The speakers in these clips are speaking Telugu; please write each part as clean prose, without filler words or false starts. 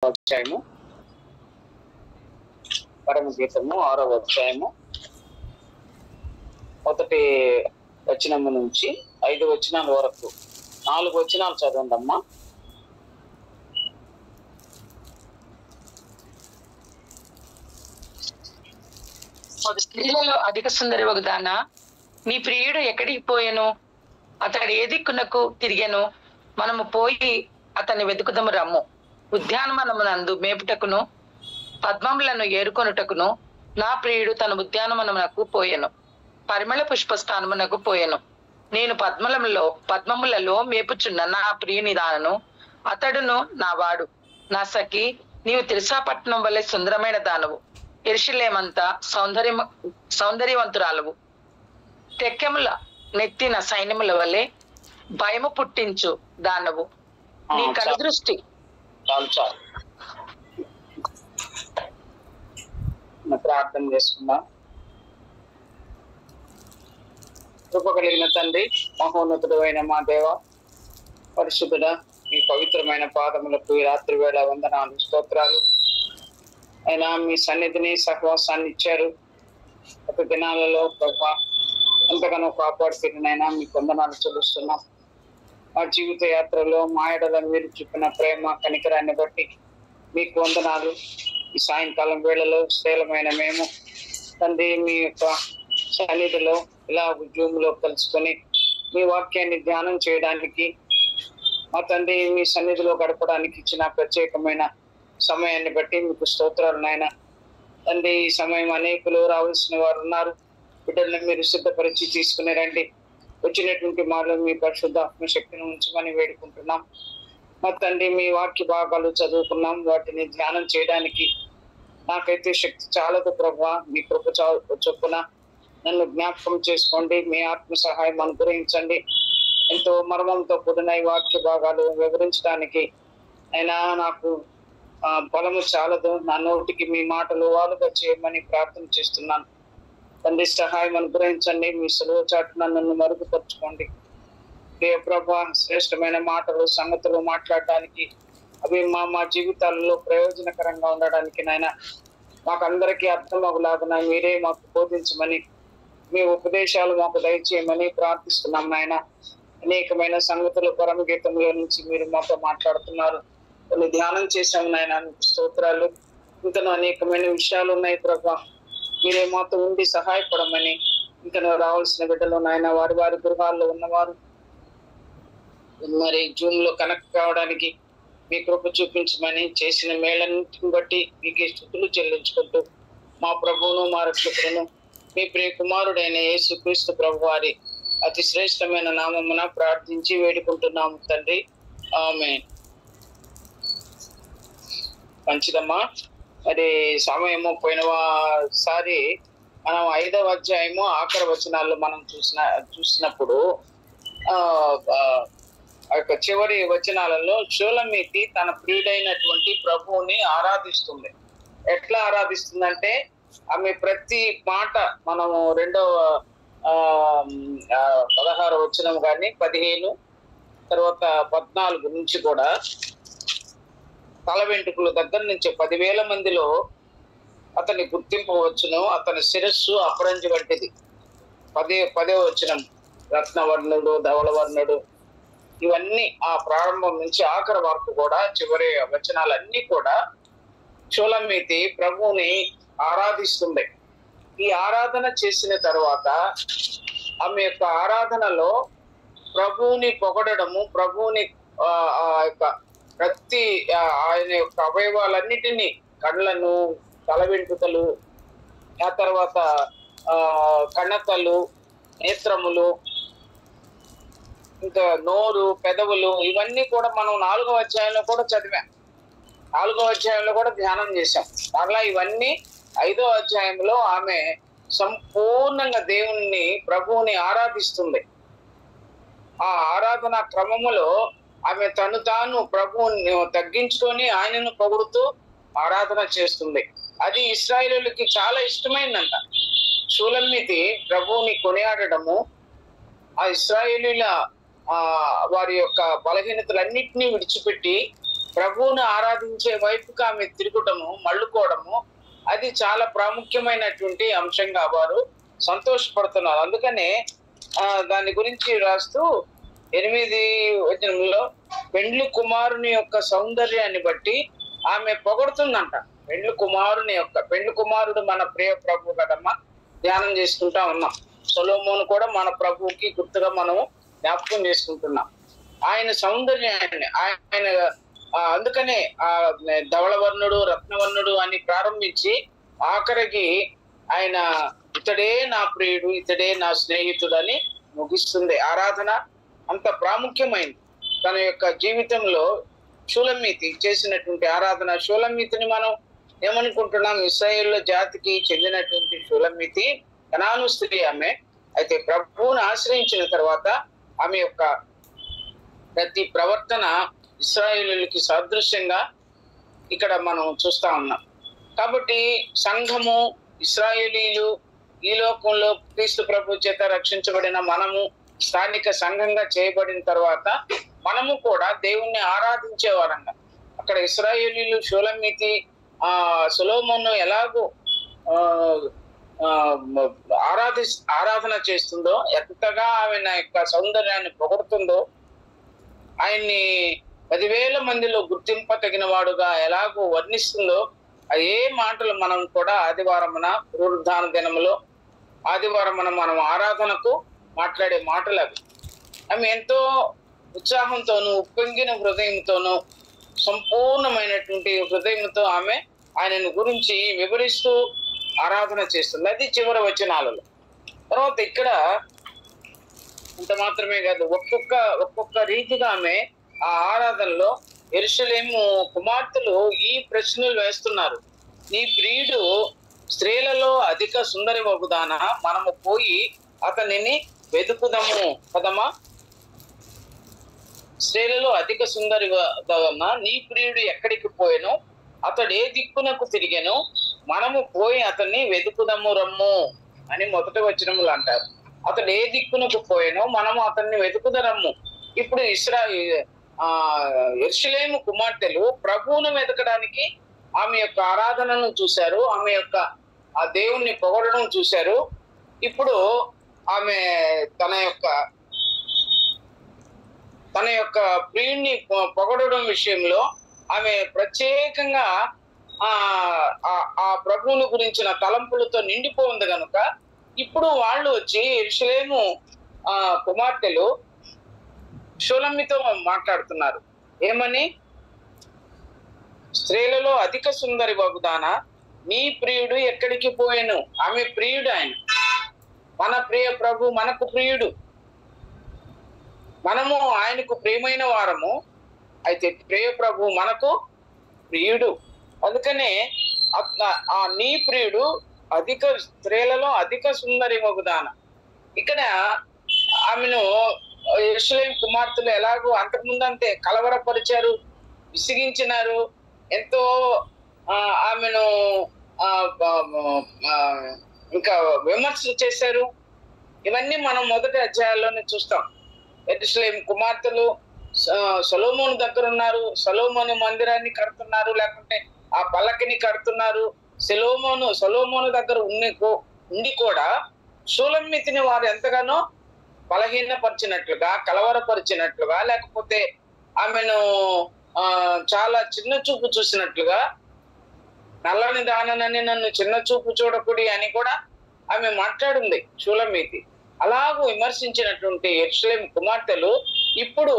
అధ్యాయము పరమ గీతము 6వ అధ్యాయము మొదటి వచనము నుంచి 5 వచనాల వరకు 4 వచనాలు చదవండి అమ్మా. స్త్రీలలో అధిక సుందరి ఒకదానా, నీ ప్రియుడు ఎక్కడికి పోయెను? అతడు ఏ దిక్కునకు తిరిగెను? మనము పోయి అతన్ని వెతుకుదము రమ్ము. ఉద్యానవనమునందు మేపుటకును పద్మములను ఏరుకొనుటకును నా ప్రియుడు తన ఉద్యానవనమునకు పోయెను, పరిమళ పుష్పస్థానమునకు పోయెను. నేను పద్మములలో మేపుచున్న నా ప్రియుని దానను, అతడును నా వాడు. నా సఖి, నీవు తిరుసాపట్నం వలె సుందరమైన దానవు, యెరూషలేమంతా సౌందర్యవంతురాలవు. తెక్కెముల నెత్తిన సైన్యముల వలె భయము పుట్టించు దానవు. నీ కనుదృష్టి ప్రార్థన చేసుకుందాం. కృప కలిగిన తండ్రి, మహోన్నతుడు అయిన మా దేవ, పరిశుద్ధుడ, మీ పవిత్రమైన పాదములకు ఈ రాత్రి వేళ వందనాలు, స్తోత్రాలు. అయినా మీ సన్నిధిని సహవాసాన్ని ఇచ్చారు. గత దినాలలో ప్రభా ఎంతగానో కాపాడుతున్నైనా మీకు వందనాలు చెల్లిస్తున్నాం. మా జీవిత యాత్రలో మా ఎడల మీరు చూపిన ప్రేమ కనికరాన్ని బట్టి మీకు వందనాలు. ఈ సాయంకాలం వేళలో శ్రేలమైన మేము తండ్రి మీ యొక్క సన్నిధిలో ఇలా జూమ్లో కలుసుకొని మీ వాక్యాన్ని ధ్యానం చేయడానికి, మా తండ్రి మీ సన్నిధిలో గడపడానికి ఇచ్చిన ప్రత్యేకమైన సమయాన్ని బట్టి మీకు స్తోత్రాలు నాయన. తండ్రి ఈ సమయం అనేకులు రావాల్సిన వారు ఉన్నారు. బిడ్డల్ని మీరు సిద్ధపరిచి తీసుకుని రండి. వచ్చినటువంటి మాలో మీ పరిశుద్ధ ఆత్మశక్తిని ఉంచమని వేడుకుంటున్నాం. మా తండ్రి మీ వాక్య భాగాలు చదువుకున్నాం, వాటిని ధ్యానం చేయడానికి నాకైతే శక్తి చాలదు ప్రభా. మీ కృప చొప్పున నన్ను జ్ఞాపకం చేసుకోండి, మీ ఆత్మ సహాయం అనుగ్రహించండి. ఎంతో మర్మంతో కూడిన ఈ వాక్య భాగాలు వివరించడానికి అయినా నాకు బలము చాలదు. నా నోటికి మీ మాటలు వాలుగా చేయమని ప్రార్థన చేస్తున్నాను. తండ్రి సహాయం అనుగ్రహించండి. మీ సులువ చాటున నన్ను మరుగుపరుచుకోండి. దేవ ప్రభా, శ్రేష్టమైన మాటలు సంగతులు మాట్లాడడానికి అవి మా జీవితాలలో ప్రయోజనకరంగా ఉండడానికి నాయన మాకందరికీ అర్థం అవ్వలాగున మీరే మాకు బోధించమని, మీ ఉపదేశాలు మాకు దయచేయమని ప్రార్థిస్తున్నాం నాయన. అనేకమైన సంగతులు పరమ గీతంలో నుంచి మీరు మాతో మాట్లాడుతున్నారు. కొన్ని ధ్యానం చేశాము నాయన, మీకు స్తోత్రాలు. ఇంకనూ అనేకమైన విషయాలు ఉన్నాయి ప్రభా. మీరే మాతో ఉండి సహాయపడమని, ఇంకనూ రావాల్సిన బిడ్డలు నాయన వారి వారి గృహాల్లో ఉన్నవారు మరి జూమ్ లో కనెక్ట్ కావడానికి మీ కృప చూపించమని, చేసిన మేళన్నింటిని బట్టి మీకే స్తుతులు చెల్లించుకుంటూ మా ప్రభువును మా రక్షకుడును మీ ప్రియ కుమారుడైన యేసుక్రీస్తు ప్రభు వారి అతి శ్రేష్టమైన నామమున ప్రార్థించి వేడుకుంటున్నాము తండ్రి, ఆమేన్. మంచిదమ్మా. మరి సమయము పోయినసారి మనం 5వ అధ్యాయము ఆఖరి వచనాల్లో మనం చూసినప్పుడు ఆ యొక్క చివరి వచనాలలో షూలమీతి తన ప్రియుడైనటువంటి ప్రభువుని ఆరాధిస్తుంది. ఎట్లా ఆరాధిస్తుందంటే ఆమె ప్రతి మాట మనము 16వ వచనం కానీ 15 తర్వాత 14 నుంచి కూడా తల వెంట్రుకల దగ్గర నుంచి 10,000 మందిలో అతన్ని గుర్తింపవచ్చును. అతని శిరస్సు అపరంజి వంటిది. 10వ వచనం రత్నవర్ణుడు, ధవళవర్ణుడు, ఇవన్నీ ఆ ప్రారంభం నుంచి ఆఖరి వరకు కూడా చివరి వచనాలన్నీ కూడా షూలమీతి ప్రభువుని ఆరాధిస్తుంది. ఈ ఆరాధన చేసిన తర్వాత ఆమె యొక్క ఆరాధనలో ప్రభువుని పొగడము, ప్రభువుని యొక్క ప్రతి ఆయన యొక్క అవయవాలన్నిటినీ, కళ్ళను, తల వెంట్రుకలు, ఆ తర్వాత కణతలు, నేత్రములు, ఇంకా నోరు, పెదవులు, ఇవన్నీ కూడా మనం 4వ అధ్యాయంలో కూడా చదివాం. 4వ అధ్యాయంలో కూడా ధ్యానం చేశాం. మరలా ఇవన్నీ 5వ అధ్యాయంలో ఆమె సంపూర్ణంగా దేవుణ్ణి, ప్రభువుని ఆరాధిస్తుంది. ఆ ఆరాధన క్రమములో ఆమె తను తాను ప్రభువుని తగ్గించుకొని ఆయనను పొగుడుతూ ఆరాధన చేస్తుంది. అది ఇశ్రాయేలులకి చాలా ఇష్టమైందంట. షూలమీతి ప్రభువుని కొనియాడము, ఆ ఇశ్రాయేలీల వారి యొక్క బలహీనతలన్నింటినీ విడిచిపెట్టి ప్రభువును ఆరాధించే వైపుకి ఆమె తిరుగుటము, మళ్ళుకోవడము, అది చాలా ప్రాముఖ్యమైనటువంటి అంశంగా వారు సంతోషపడుతున్నారు. అందుకనే దాని గురించి రాస్తూ 8 వచనంలో పెండ్లి కుమారుని యొక్క సౌందర్యాన్ని బట్టి ఆమె పొగడుతుందంట. పెండ్లి కుమారుడు మన ప్రియ ప్రభు కదమ్మా, ధ్యానం చేసుకుంటా ఉన్నాం. సొలొమోను కూడా మన ప్రభువుకి గుర్తుగా మనం జ్ఞాపకం చేసుకుంటున్నాం. ఆయన సౌందర్యాన్ని, ఆయన అందుకనే ధవళవర్ణుడు, రత్నవర్ణుడు అని ప్రారంభించి ఆఖరికి ఆయన ఇతడే నా ప్రియుడు, ఇతడే నా స్నేహితుడు అని ముగిస్తుంది. ఆరాధన అంత ప్రాముఖ్యమైంది. తన యొక్క జీవితంలో షూలమ్మీతి చేసినటువంటి ఆరాధన. షూలమ్మీతిని మనం ఏమనుకుంటున్నాం? ఇశ్రాయేలు జాతికి చెందినటువంటి షూలమ్మీతి కనాను స్త్రీ ఆమె. అయితే ప్రభువును ఆశ్రయించిన తర్వాత ఆమె యొక్క ప్రతి ప్రవర్తన ఇశ్రాయేలుకి సాదృశ్యంగా ఇక్కడ మనం చూస్తా ఉన్నాం. కాబట్టి సంఘము, ఇశ్రాయేలీలు, ఈ లోకంలో క్రీస్తు ప్రభు చేత రక్షించబడిన మనము స్థానిక సంఘంగా చేయబడిన తర్వాత మనము కూడా దేవుణ్ణి ఆరాధించే వారంగా, అక్కడ ఇశ్రాయేలీలు షూలమ్మీతి సొలొమోను ఎలాగో ఆరాధన చేస్తుందో, ఎంతగా ఆమె యొక్క సౌందర్యాన్ని పొగడుతుందో, ఆయన్ని 10,000 మందిలో గుర్తింపతగిన వాడుగా ఎలాగో వర్ణిస్తుందో, అదే మాటలు మనం కూడా ఆదివారమున, పునరుద్ధాన దినములో ఆదివారమున మనం ఆరాధనకు మాట్లాడే మాటలు అవి. ఆమె ఎంతో ఉత్సాహంతోనూ, ఉప్పొంగిన హృదయంతోనూ, సంపూర్ణమైనటువంటి హృదయంతో ఆమె ఆయనను గురించి వివరిస్తూ ఆరాధన చేస్తుంది. అది చివరి వచనాలలో. తర్వాత ఇక్కడ ఇంత మాత్రమే కాదు, ఒక్కొక్క రీతిగా ఆమె ఆ ఆరాధనలో యెరూషలేము కుమార్తెలు ఈ ప్రశ్నలు వేస్తున్నారు. నీ ప్రియుడు స్త్రీలలో అధిక సుందరి వగుదానా, మనము పోయి అతనిని వెతుకుదాము కదమ్మా. స్త్రీలలో అధిక సుందరి వగుదానా, నీ ప్రియుడు ఎక్కడికి పోయెను, అతడు ఏ దిక్కునకు తిరిగెను, మనము పోయి అతన్ని వెతుకుదాము రమ్ము అని మొదటి వచనములు అంటారు. అతడు ఏ దిక్కునకు పోయెనో మనము అతన్ని వెతుకుదరమ్ము. ఇప్పుడు యెరూషలేము కుమార్తెలు ప్రభువును వెతకడానికి ఆమె యొక్క ఆరాధనను చూశారు, ఆమె యొక్క ఆ దేవుణ్ణి పొగడడం చూశారు. ఇప్పుడు ఆమె తన యొక్క ప్రియుణ్ణి పొగడడం విషయంలో ఆమె ప్రత్యేకంగా ఆ ప్రభువుని గురించిన తలంపులతో నిండిపోయింది కనుక ఇప్పుడు వాళ్ళు వచ్చి యెరూషలేము కుమార్తెలు షూలమ్మితో మాట్లాడుతున్నారు. ఏమని? స్త్రీలలో అధిక సుందరి వగుదానా, నీ ప్రియుడు ఎక్కడికి పోయెను. ఆమె ప్రియుడు ఆయన, మన ప్రియ ప్రభు మనకు ప్రియుడు, మనము ఆయనకు ప్రియమైన వారము. అయితే ప్రియ ప్రభు మనకు ప్రియుడు. అందుకనే ఆ నీ ప్రియుడు స్త్రీలలో అధిక సుందరి వగుదాన. ఇక్కడ ఆమెను యెరూషలేము కుమార్తెలు ఎలాగో అంతకుముందంతే కలవరపరిచారు, విసిగించినారు, ఎంతో ఆమెను ఇంకా విమర్శలు చేశారు. ఇవన్నీ మనం మొదటి అధ్యాయాల్లోనే చూస్తాం. యెరూషలేము కుమార్తెలు సొలొమోను దగ్గర ఉన్నారు, సొలొమోను మందిరాన్ని కడుతున్నారు, లేకుంటే ఆ పల్లకిని కడుతున్నారు. సొలొమోను దగ్గర ఉండి కూడా షూలమ్మితిని వారు ఎంతగానో బలహీనపరిచినట్లుగా, కలవరపరిచినట్లుగా, లేకపోతే ఆమెను చాలా చిన్న చూపు చూసినట్లుగా, నల్లని దాననని నన్ను చిన్న చూపు చూడకుడి అని కూడా ఆమె మాట్లాడింది షూలమ్మితి. అలాగూ విమర్శించినటువంటి యెరూషలేము కుమార్తెలు ఇప్పుడు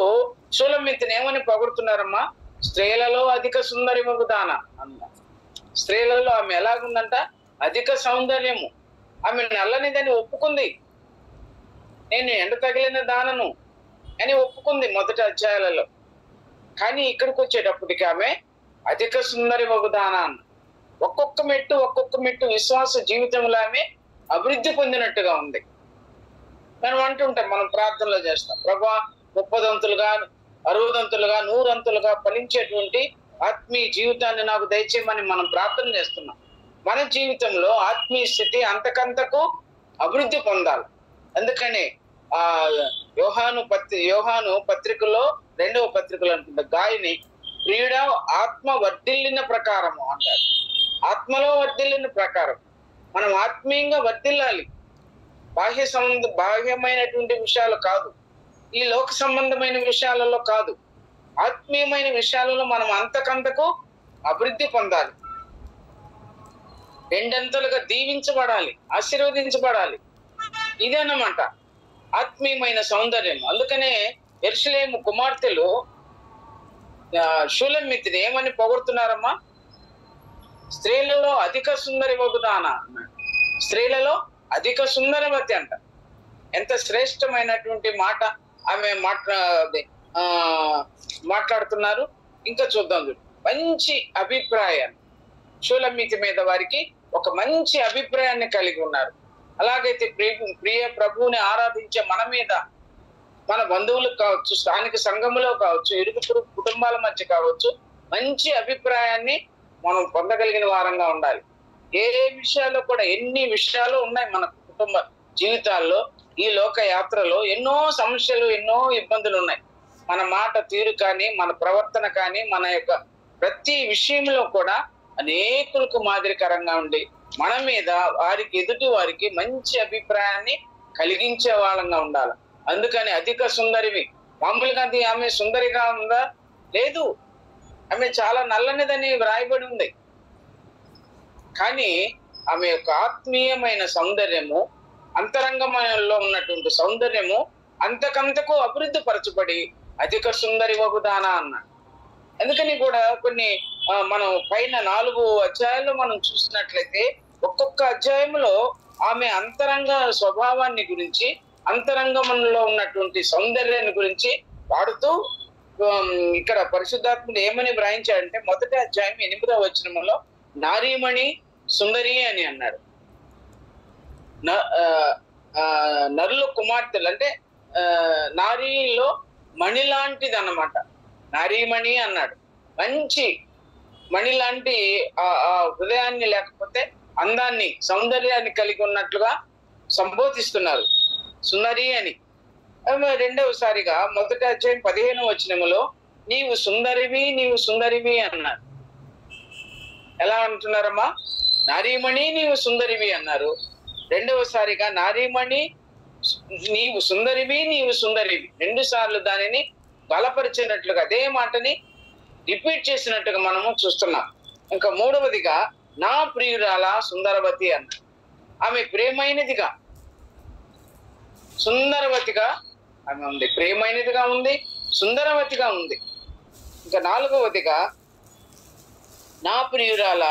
షూలమ్మితిని ఏమని పొగుడుతున్నారమ్మా? స్త్రీలలో అధిక సుందరి వగుదాన అన్న. స్త్రీలలో ఆమె ఎలాగుందంట? అధిక సౌందర్యము. ఆమె నల్లనిదని ఒప్పుకుంది, నేను ఎండ తగిలిన దానను అని ఒప్పుకుంది మొదటి అధ్యాయాలలో. కానీ ఇక్కడికి వచ్చేటప్పటికి ఆమె అధిక సుందరి వగుదాన అన్న. ఒక్కొక్క మెట్టు విశ్వాస జీవితంలో ఆమె అభివృద్ధి పొందినట్టుగా ఉంది. మనం అంటుంటాం, మనం ప్రార్థనలో చేస్తాం, ప్రభువా 30 అంతులుగా 60 అంతులుగా 100 అంతులుగా ఫలించేటువంటి ఆత్మీయ జీవితాన్ని నాకు దయచేయమని మనం ప్రార్థన చేస్తున్నాం. మన జీవితంలో ఆత్మీయ స్థితి అంతకంతకు అభివృద్ధి పొందాలి. అందుకని యోహాను పత్రికలో 2వ పత్రికలో అనుకుంటా గాయని ప్రియుడ ఆత్మ వర్ధిల్లిన ప్రకారము అంటారు. ఆత్మలో వర్ధిల్లిన ప్రకారం మనం ఆత్మీయంగా వర్ధిల్లాలి. బాహ్యమైనటువంటి విషయాలు కాదు, ఈ లోక సంబంధమైన విషయాలలో కాదు, ఆత్మీయమైన విషయాలలో మనం అంతకంతకు అభివృద్ధి పొందాలి. రెండంతలుగా దీవించబడాలి, ఆశీర్వదించబడాలి. ఇదన్నమాట ఆత్మీయమైన సౌందర్యం. అందుకనే యెరూషలేము కుమార్తెలు షూలమ్మితిని ఏమని పొగుడుతున్నారమ్మా? స్త్రీలలో అధిక సుందరి వగుదానా అన్నాడు. స్త్రీలలో అధిక సుందరవతి అంట. ఎంత శ్రేష్టమైనటువంటి మాట ఆమె మాట్లాడుతున్నారు. ఇంకా చూద్దాం. మంచి అభిప్రాయాన్ని షూలమ్మితి మీద వారికి ఒక మంచి అభిప్రాయాన్ని కలిగి ఉన్నారు. అలాగైతే ప్రియ ప్రభువుని ఆరాధించే మన మీద, మన బంధువులకు కావచ్చు, స్థానిక సంఘములో కావచ్చు, ఇరుగు కుటుంబాల మధ్య కావచ్చు, మంచి అభిప్రాయాన్ని మనం పొందగలిగిన వారంగా ఉండాలి. ఏ విషయాల్లో కూడా ఎన్ని విషయాలు ఉన్నాయి మన కుటుంబ జీవితాల్లో. ఈ లోక యాత్రలో ఎన్నో సమస్యలు, ఎన్నో ఇబ్బందులు ఉన్నాయి. మన మాట తీరు కానీ, మన ప్రవర్తన కానీ, మన యొక్క ప్రతి విషయంలో కూడా అనేకులకు మాదిరికరంగా ఉండి మన మీద ఎదుటి వారికి మంచి అభిప్రాయాన్ని కలిగించే వాళ్ళంగా ఉండాలి. అందుకని అధిక సుందరివి. మామూలుగా ఆమె సుందరిగా ఉందా? లేదు, ఆమె చాలా నల్లనిదని వ్రాయబడి ఉంది. కానీ ఆమె యొక్క ఆత్మీయమైన సౌందర్యము, అంతరంగంలో ఉన్నటువంటి సౌందర్యము అంతకంతకు అభివృద్ధి పరచబడి అధిక సుందరి వగుదానా అన్నాడు. అందుకని కూడా కొన్ని మనం పైన 4 అధ్యాయాల్లో మనం చూసినట్లయితే ఒక్కొక్క అధ్యాయంలో ఆమె అంతరంగ స్వభావాన్ని గురించి, అంతరంగంలో ఉన్నటువంటి సౌందర్యాన్ని గురించి వాడుతూ ఇక్కడ పరిశుద్ధాత్ముడు ఏమని వ్రాయించాడంటే, మొదటి అధ్యాయం 8వ వచనంలో నారీమణి సుందరి అని అన్నాడు. నరుల కుమార్తెలు అంటే నారీలో మణి లాంటిది అన్నమాట. నారీమణి అన్నాడు. మంచి మణి లాంటి ఆ హృదయాన్ని, లేకపోతే అందాన్ని, సౌందర్యాన్ని కలిగి ఉన్నట్లుగా సంబోధిస్తున్నారు సుందరి అని. రెండవసారిగా మొదటి అధ్యాయం 15వ వచనములో నీవు సుందరివి, నీవు సుందరివి అన్నారు. ఎలా అంటున్నారమ్మా? నారీమణి నీవు సుందరివి అన్నారు. రెండవసారిగా నారీమణి నీవు సుందరివి, నీవు సుందరివి 2 సార్లు దానిని బలపరిచినట్లుగా, అదే మాటని రిపీట్ చేసినట్టుగా మనము చూస్తున్నాం. ఇంకా 3వదిగా నా ప్రియురాల సుందరవతి అన్న. ఆమె ప్రేమైనదిగా, సుందరవతిగా ఆమె ఉంది. ప్రేమైనదిగా ఉంది, సుందరవతిగా ఉంది. ఇంకా 4వదిగా నా ప్రియురాల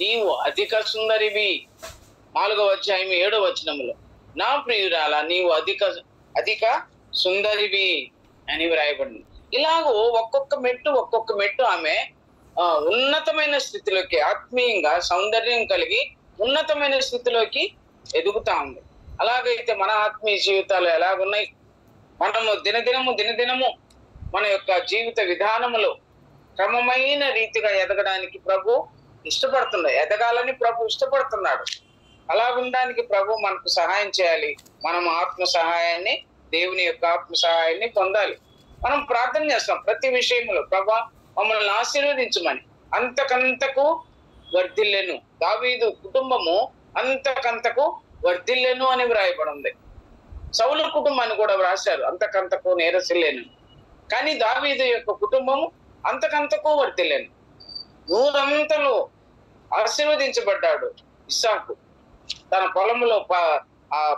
నీవు అధిక సుందరివి. 4వ అధ్యాయం 7వ వచనములో నా ప్రియురాల నీవు అధిక సుందరివి అని వ్రాయబడింది. ఇలాగూ ఒక్కొక్క మెట్టు ఆమె ఉన్నతమైన స్థితిలోకి, ఆత్మీయంగా సౌందర్యం కలిగి ఉన్నతమైన స్థితిలోకి ఎదుగుతా ఉంది. అలాగైతే మన ఆత్మీయ జీవితాలు ఎలాగున్నాయి? మనము దినదినము మన యొక్క జీవిత విధానములో క్రమమైన రీతిగా ఎదగడానికి ప్రభు ఇష్టపడుతున్నాడు. ఎదగాలని ప్రభు ఇష్టపడుతున్నాడు. అలాగుండడానికి ప్రభు మనకు సహాయం చేయాలి. మనం ఆత్మ సహాయాన్ని, దేవుని యొక్క ఆత్మ సహాయాన్ని పొందాలి. మనం ప్రార్థన చేస్తాం ప్రతి విషయంలో, ప్రభా మమ్మల్ని ఆశీర్వదించమని. అంతకంతకు వర్ధిల్లెను. దావీదు కుటుంబము అంతకంతకు వర్ధిల్లెను అని వ్రాయబడి ఉంది. సౌలు కుటుంబాన్ని కూడా వ్రాశారు, అంతకంతకు నీరసిల్లేను. కానీ దావీదు యొక్క కుటుంబము అంతకంతకు వర్ధిల్లెను. 100 అంతలు ఆశీర్వదించబడ్డాడు ఇస్సాకు. తన పొలంలో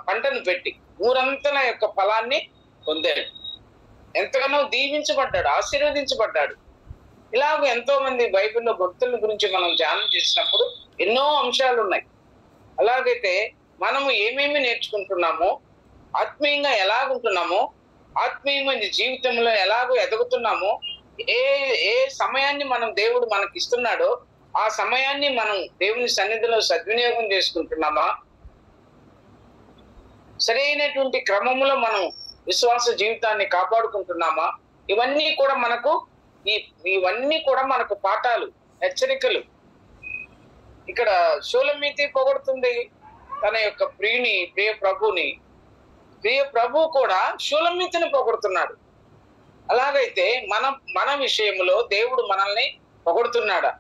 పంటను పెట్టి 100 అంతల యొక్క ఫలాన్ని పొందాడు. ఎంతగానో దీవించబడ్డాడు, ఆశీర్వదించబడ్డాడు. ఇలాగ ఎంతో మంది బైబిల్లో భక్తుల గురించి మనం ధ్యానం చేసినప్పుడు ఎన్నో అంశాలు ఉన్నాయి. అలాగైతే మనము ఏమేమి నేర్చుకుంటున్నామో, ఆత్మీయంగా ఎలాగుంటున్నామో, ఆత్మీయమైన జీవితంలో ఎలాగో ఎదుగుతున్నామో, ఏ సమయాన్ని దేవుడు మనకి ఇస్తున్నాడో ఆ సమయాన్ని మనం దేవుని సన్నిధిలో సద్వినియోగం చేసుకుంటున్నామా? సరైనటువంటి క్రమంలో మనం విశ్వాస జీవితాన్ని కాపాడుకుంటున్నామా? ఇవన్నీ కూడా మనకు పాఠాలు, హెచ్చరికలు. ఇక్కడ షూలమ్మితి పొగడుతుంది తన యొక్క ప్రియ ప్రభుని. ప్రియ ప్రభు కూడా షూలమ్మితిని పొగడుతున్నాడు. అలాగైతే మన విషయంలో దేవుడు మనల్ని పొగుడుతున్నాడా?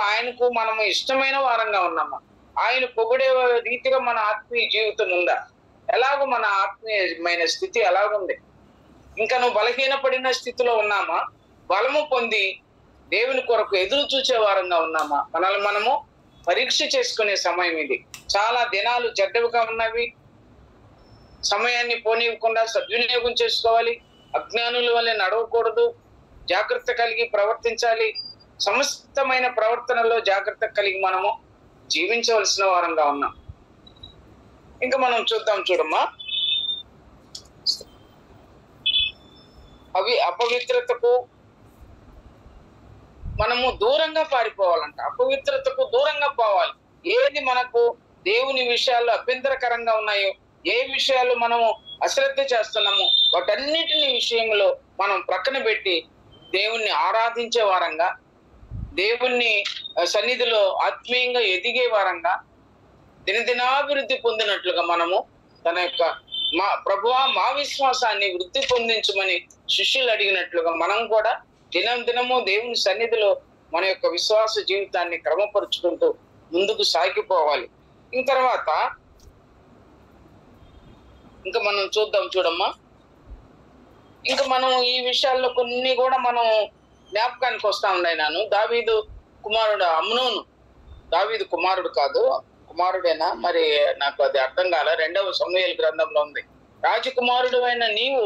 ఆయనకు మనము ఇష్టమైన వారంగా ఉన్నామా? ఆయన పొగిడే రీతిగా మన ఆత్మీయ జీవితం ఉందా? ఎలాగో మన ఆత్మీయమైన స్థితి ఎలాగుంది? ఇంకా నువ్వు బలహీనపడిన స్థితిలో ఉన్నామా? బలము పొంది దేవుని కొరకు ఎదురు చూసే వారంగా ఉన్నామా? మనల్ని మనము పరీక్ష చేసుకునే సమయం ఇది. చాలా దినాలు చెడ్డవిగా ఉన్నవి. సమయాన్ని పోనివ్వకుండా సద్వినియోగం చేసుకోవాలి. అజ్ఞానుల వల్ల నడవకూడదు. జాగ్రత్త కలిగి ప్రవర్తించాలి. సమస్తమైన ప్రవర్తనలో జాగ్రత్త కలిగి మనము జీవించవలసిన వారంగా ఉన్నాం. ఇంకా మనం చూడమ్మా, అపవిత్రతకు మనము దూరంగా పారిపోవాలంట. అపవిత్రతకు దూరంగా పోవాలి. ఏది మనకు దేవుని విషయాల్లో అభ్యంతరకరంగా ఉన్నాయో, ఏ విషయాలు మనము అశ్రద్ధ చేస్తున్నామో వాటన్నిటిని విషయంలో మనం ప్రక్కన పెట్టి దేవుణ్ణి ఆరాధించే వారంగా, దేవుణ్ణి సన్నిధిలో ఆత్మీయంగా ఎదిగే వారంగా, దినదినాభివృద్ధి పొందినట్లుగా మనము ప్రభువా మా విశ్వాసాన్ని వృద్ధి పొందించమని శిష్యులు అడిగినట్లుగా మనం కూడా దినము దేవుని సన్నిధిలో మన యొక్క విశ్వాస జీవితాన్ని క్రమపరుచుకుంటూ ముందుకు సాగిపోవాలి. తర్వాత ఇంకా మనం చూడమ్మా, ఇంకా మనం ఈ విషయాల్లో కొన్ని కూడా మనం జ్ఞాపకానికి వస్తా ఉన్నాయి. దావీదు కుమారుడు అమ్నోను, దావీదు కుమారుడు కాదు, కుమారుడేనా మరి నాకు అది అర్థం కాల. 2వ సమూయేలు గ్రంథంలో ఉంది. రాజకుమారుడు అయిన నీవు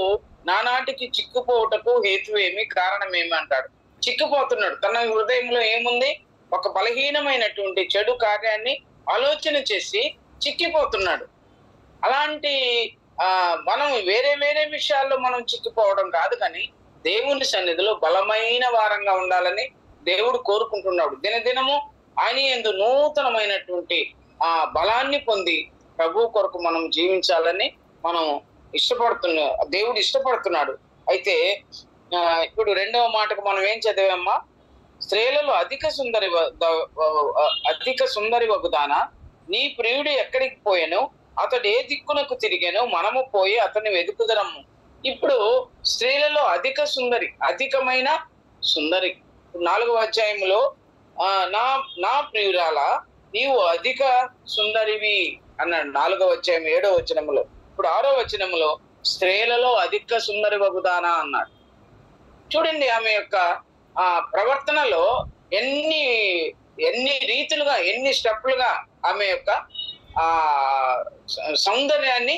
నానాటికి చిక్కుపోవటకు హేతువేమి, కారణమేమి అంటాడు. చిక్కుపోతున్నాడు. తన హృదయంలో ఏముంది? ఒక బలహీనమైనటువంటి చెడు కార్యాన్ని ఆలోచన చేసి చిక్కిపోతున్నాడు. అలాంటి మనం వేరే విషయాల్లో మనం చిక్కిపోవడం కాదు, కానీ దేవుని సన్నిధిలో బలమైన వారంగా ఉండాలని దేవుడు కోరుకుంటున్నాడు. దినదినము ఆయన యందు నూతనమైనటువంటి బలాన్ని పొంది ప్రభు కొరకు మనం జీవించాలని మనం దేవుడు ఇష్టపడుతున్నాడు. అయితే ఇప్పుడు 2వ మాటకు మనం ఏం చదివామా? స్త్రీలలో అధిక సుందరి వగుదానా, నీ ప్రియుడు ఎక్కడికి పోయాను, అతడు ఏ దిక్కునకు తిరిగాను, మనము పోయి అతన్ని వెతుకుదరము. ఇప్పుడు స్త్రీలలో అధికమైన సుందరి. 4వ అధ్యాయంలో నా ప్రియురాల నీవు అధిక సుందరివి అన్నాడు. 4వ అధ్యాయం 7వ వచనములో. ఇప్పుడు 6వ వచనములో స్త్రీలలో అధిక సుందరి వగుదానా అన్నాడు. చూడండి, ఆమె యొక్క ప్రవర్తనలో ఎన్ని రీతులుగా, ఎన్ని స్టెప్పులుగా ఆమె యొక్క సౌందర్యాన్ని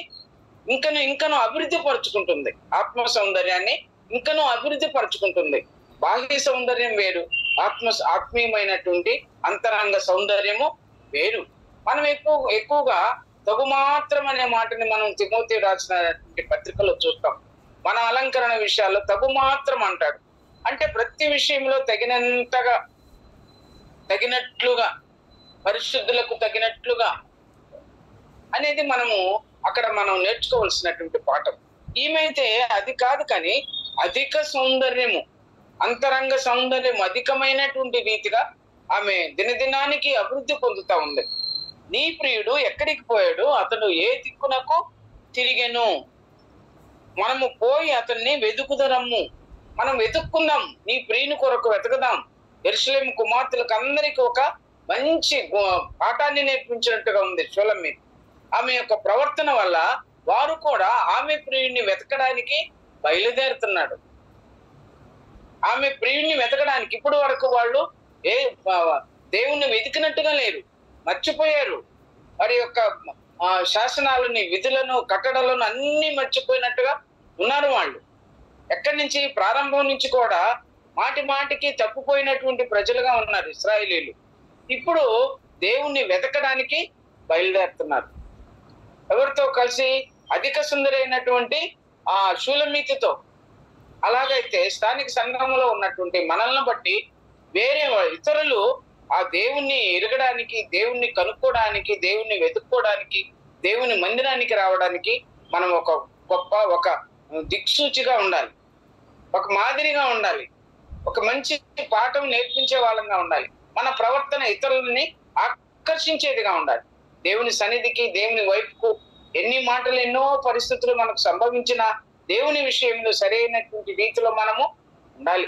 ఇంకను అభివృద్ధి పరుచుకుంటుంది. ఆత్మ సౌందర్యాన్ని ఇంకను అభివృద్ధి పరుచుకుంటుంది. బాహ్య సౌందర్యం వేరు, ఆత్మీయమైనటువంటి అంతరంగ సౌందర్యము వేరు. మనం ఎక్కువగా తగుమాత్రం అనే మాటని మనం తిమోతి రాసినటువంటి పత్రికలో చూస్తాం. మన అలంకరణ విషయాల్లో తగుమాత్రం అంటాడు. అంటే ప్రతి విషయంలో తగినట్లుగా, పరిశుద్ధులకు తగినట్లుగా అనేది అక్కడ మనం నేర్చుకోవాల్సినటువంటి పాఠం. ఈమెయితే అది కాదు, కానీ అధిక సౌందర్యము, అంతరంగ సౌందర్యం అధికమైనటువంటి రీతిగా ఆమె దినదినానికి అభివృద్ధి పొందుతా ఉంది. నీ ప్రియుడు ఎక్కడికి పోయాడు, అతడు ఏ దిక్కునకు తిరిగెను, మనము పోయి అతన్ని వెతుకుదరము. మనం వెతుక్కుందాం, నీ ప్రియుని కొరకు వెతకదాం. యెరూషలేము కుమార్తెలకు అందరికీ ఒక మంచి పాఠాన్ని నేర్పించినట్టుగా ఉంది షూలమ్మీ. ఆమె యొక్క ప్రవర్తన వల్ల వారు కూడా ఆమె ప్రియుడిని వెతకడానికి బయలుదేరుతున్నాడు. ఆమె ప్రియుడిని వెతకడానికి ఇప్పటి వరకు వాళ్ళు దేవుణ్ణి వెతికినట్టుగా లేరు, మర్చిపోయారు. వారి యొక్క శాసనాలని, విధులను, కట్టడలను అన్ని మర్చిపోయినట్టుగా ఉన్నారు వాళ్ళు. ఎక్కడి నుంచి? ప్రారంభం నుంచి కూడా మాటికి తప్పిపోయినటువంటి ప్రజలుగా ఉన్నారు ఇశ్రాయేలీలు. ఇప్పుడు దేవుణ్ణి వెతకడానికి బయలుదేరుతున్నారు. ఎవరితో కలిసి? అధిక సుందరి అయినటువంటి షూలమీతితో. అలాగైతే స్థానిక సంఘంలో ఉన్నటువంటి మనల్ని బట్టి వేరే ఇతరులు ఆ దేవుణ్ణి ఎరగడానికి, దేవుణ్ణి కనుక్కోవడానికి, దేవుణ్ణి వెతుక్కోవడానికి, దేవుని మందిరానికి రావడానికి మనం ఒక గొప్ప దిక్సూచిగా ఉండాలి, ఒక మాదిరిగా ఉండాలి, ఒక మంచి పాఠం నేర్పించే వాళ్ళంగా ఉండాలి. మన ప్రవర్తన ఇతరులని ఆకర్షించేదిగా ఉండాలి. దేవుని సన్నిధికి, దేవుని వైపుకు ఎన్ని మాటలు, ఎన్నో పరిస్థితులు మనకు సంభవించినా దేవుని విషయంలో సరైనటువంటి రీతిలో మనము ఉండాలి,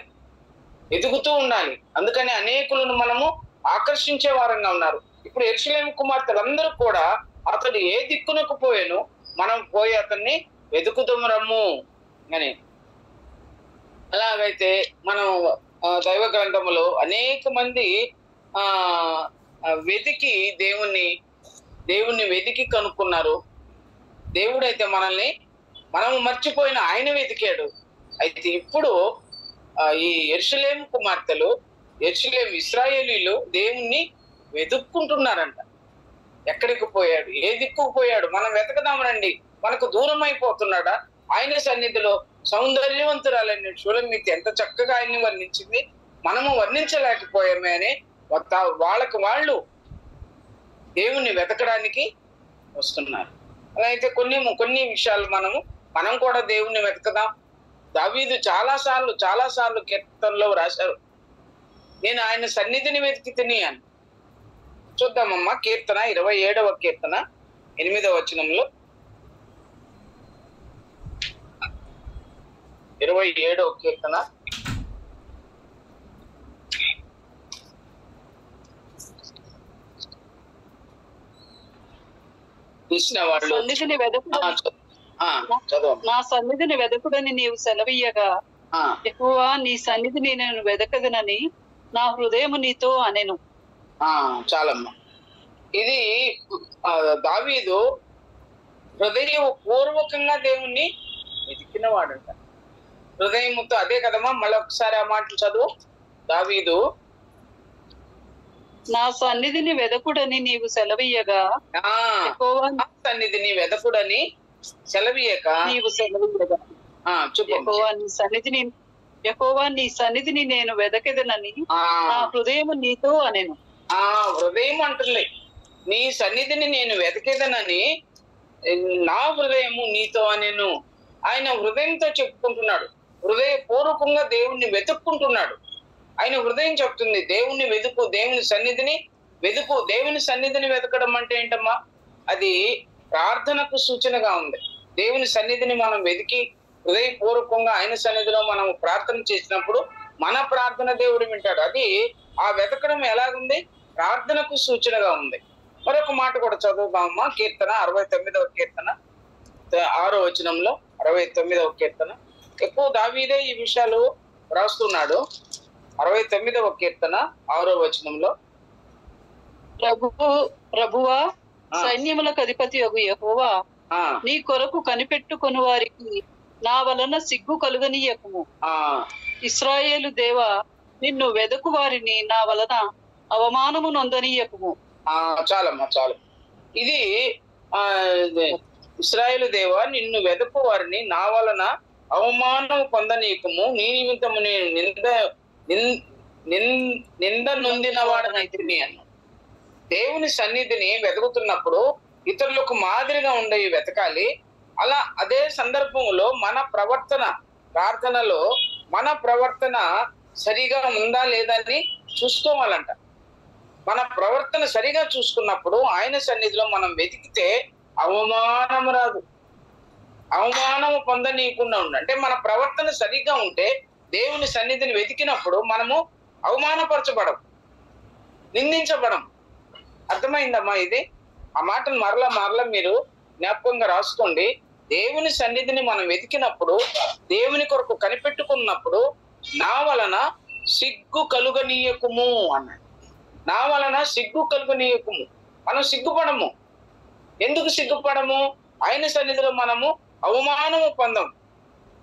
ఎదుగుతూ ఉండాలి. అందుకని అనేకులను మనము ఆకర్షించే వారంగా ఉన్నారు. ఇప్పుడు యెరూషలేము కుమార్తెలందరూ కూడా అతడు ఏ దిక్కునకు పోయాను, మనం పోయి అతన్ని వెతుకుదాము రమ్ము అని. అలాగైతే మనం దైవ గ్రంథములో అనేక మంది వెతికి దేవుణ్ణి వెతికి కనుక్కున్నారు. దేవుడైతే మనము మర్చిపోయిన ఆయన వెతికాడు. అయితే ఇప్పుడు ఈ యెరూషలేము కుమార్తెలు, యెరూషలేము ఇశ్రాయేలీలు దేవుణ్ణి వెతుక్కుంటున్నారంట. ఎక్కడికి పోయాడు, ఏ దిక్కుకు పోయాడు, మనం వెతకదాం రండి, మనకు దూరం అయిపోతున్నాడా? ఆయన సన్నిధిలో సౌందర్యవంతురాలని షూలమీతి ఎంత చక్కగా ఆయన్ని వర్ణించింది, మనము వర్ణించలేకపోయామే అని వాళ్ళకి వాళ్ళు దేవుణ్ణి వెతకడానికి వస్తున్నారు. అలా అయితే కొన్ని విషయాలు మనం కూడా దేవుణ్ణి వెతకదాం. దావీదు చాలా సార్లు కీర్తనలో రాశారు, నేను ఆయన సన్నిధిని వెతికి తిని అని. చూద్దామమ్మా, కీర్తన 27వ కీర్తన 8వ వచనంలో, 27వ కీర్తన తీసిన వాళ్ళు సన్నిధిని వెదకుడని నా సన్నిధిని వెదకుడని నీవు సెలవీయగా, యెహోవా నీ సన్నిధిని నేను వెదకదనని నా హృదయము నీతో అనెను. చాలమ్మా, ఇది దావీదు హృదయపూర్వకంగా దేవుణ్ణి వెతికిన వాడంట. హృదయముతో, అదే కదమ్మా, మళ్ళీ ఒకసారి ఆ మాటలు చదువు. దావీదు నా సన్నిధిని వెదకుడని నీవు సెలవీయగా, సన్నిధిని వెదకుడని సెలవీయక నీవు సెలవీయగా, యెహోవా నీ సన్నిధిని నేను వెదకెదనని నా హృదయము నీతో అనెను. హృదయం అంటులే, నీ సన్నిధిని నేను వెతకేదనని నా హృదయము నీతో అనెను. ఆయన హృదయంతో చెప్పుకుంటున్నాడు, హృదయపూర్వకంగా దేవుణ్ణి వెతుక్కుంటున్నాడు. ఆయన హృదయం చెప్తుంది, దేవుణ్ణి వెతుకు, దేవుని సన్నిధిని వెతుకు. దేవుని సన్నిధిని వెతకడం అంటే ఏంటమ్మా? అది ప్రార్థనకు సూచనగా ఉంది. దేవుని సన్నిధిని మనం వెతికి హృదయపూర్వకంగా ఆయన సన్నిధిలో మనం ప్రార్థన చేసినప్పుడు మన ప్రార్థన దేవుడు వింటాడు. అది ఆ వెతకడం ఎలాగుంది? ప్రార్థనకు సూచనగా ఉంది. మరొక మాట కూడా చదువుతామమ్మా, కీర్తన 69వ కీర్తన 6వ వచనంలో, 69వ కీర్తన. ఎక్కువ దావీదే ఈ విషయాలు రాస్తున్నాడు. 69వ కీర్తన 6వ వచనంలో, ప్రభువా సైన్యములకు అధిపతి యగు యెహోవా, నీ కొరకు కనిపెట్టుకొని వారికి నా వలన సిగ్గు కలుగనీయకుము. ఇశ్రాయేలు దేవా, నిన్ను వెదకు వారిని నా వలన అవమానము నొందనీయకుము. చాలమ్మా, చాలు. ఇది ఇశ్రాయేలు దేవా, నిన్ను వెదకు వారిని నా వలన అవమానము పొందనీయకుము. నీ నిమిత్తము నేను నింద నొందిన వాడనైతిని అన్న. దేవుని సన్నిధిని వెతుకుతున్నప్పుడు ఇతరులకు మాదిరిగా ఉండేవి వెతకాలి. అలా అదే సందర్భంలో మన ప్రవర్తన, ప్రార్థనలో మన ప్రవర్తన సరిగా ఉందా లేదా అని చూసుకోవాలంట. మన ప్రవర్తన సరిగా చూసుకున్నప్పుడు ఆయన సన్నిధిలో మనం వెతికితే అవమానము రాదు, అవమానము పొందనీయకుండా ఉండు. అంటే మన ప్రవర్తన సరిగా ఉంటే దేవుని సన్నిధిని వెతికినప్పుడు మనము అవమానపరచబడం, నిందించబడం. అర్థమైందమ్మా ఇది? ఆ మాటను మరలా మీరు జ్ఞాపకంగా రాసుకోండి. దేవుని సన్నిధిని మనం వెతికినప్పుడు, దేవుని కొరకు కనిపెట్టుకున్నప్పుడు నా వలన సిగ్గు కలుగనీయకుము అన్నాడు. నా వలన సిగ్గు కలుగనీయకుము. మనం సిగ్గుపడము. ఎందుకు సిగ్గుపడము? ఆయన సన్నిధిలో మనము అవమానము పొందం.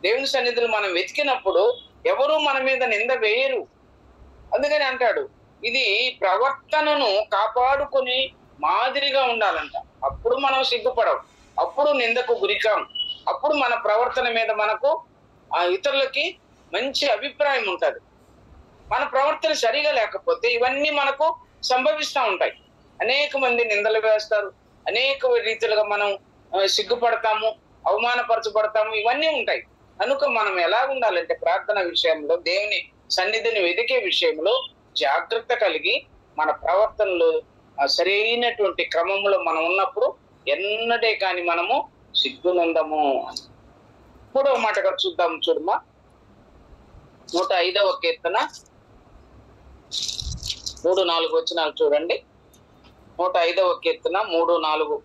దేవుని సన్నిధిలో మనం వెతికినప్పుడు ఎవరు మన మీద నింద వేయరు. అందుకని అంటాడు, ఇది ప్రవర్తనను కాపాడుకొని మాదిరిగా ఉండాలంట. అప్పుడు మనం సిగ్గుపడవు, అప్పుడు నిందకు గురికాం, అప్పుడు మన ప్రవర్తన మీద మనకు ఇతరులకి మంచి అభిప్రాయం ఉంటుంది. మన ప్రవర్తన సరిగా లేకపోతే ఇవన్నీ మనకు సంభవిస్తూ ఉంటాయి. అనేక మంది నిందలు వేస్తారు, అనేక రీతిలుగా మనం సిగ్గుపడతాము, అవమానపరచబడతాము, ఇవన్నీ ఉంటాయి. కనుక మనం ఎలా ఉండాలంటే ప్రార్థన విషయంలో, దేవుని సన్నిధిని వెతికే విషయంలో జాగ్రత్త కలిగి మన ప్రవర్తనలో సరైనటువంటి క్రమంలో మనం ఉన్నప్పుడు ఎన్నడే కానీ మనము సిగ్గునందము. 3వ మాట కూడా చూద్దాం చూడమ్మా. 105వ కీర్తన 3-4 వచనాలు చూడండి. 105వ కీర్తన 3-4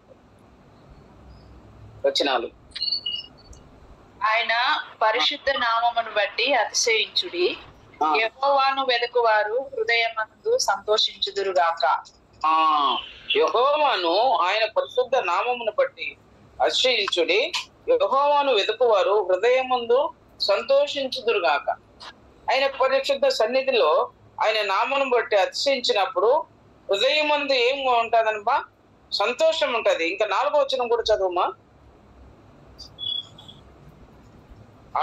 వచనాలు. ఆయన పరిశుద్ధ నామమును బట్టి అతిశయించుడి, యెహోవాను వెదకువారు హృదయమందు సంతోషించుదురుగాక. యెహోవాను ఆయన పరిశుద్ధ నామమును బట్టి అతిశయించుడి, యెహోవాను వెదకువారు హృదయమందు సంతోషించుదురుగాక. ఆయన పరిశుద్ధ సన్నిధిలో ఆయన నామను బట్టి అతిశయించినప్పుడు హృదయమందు ఏం ఉంటదనబా? సంతోషం ఉంటది. ఇంకా 4వ వచనం కూడా చదువుమా.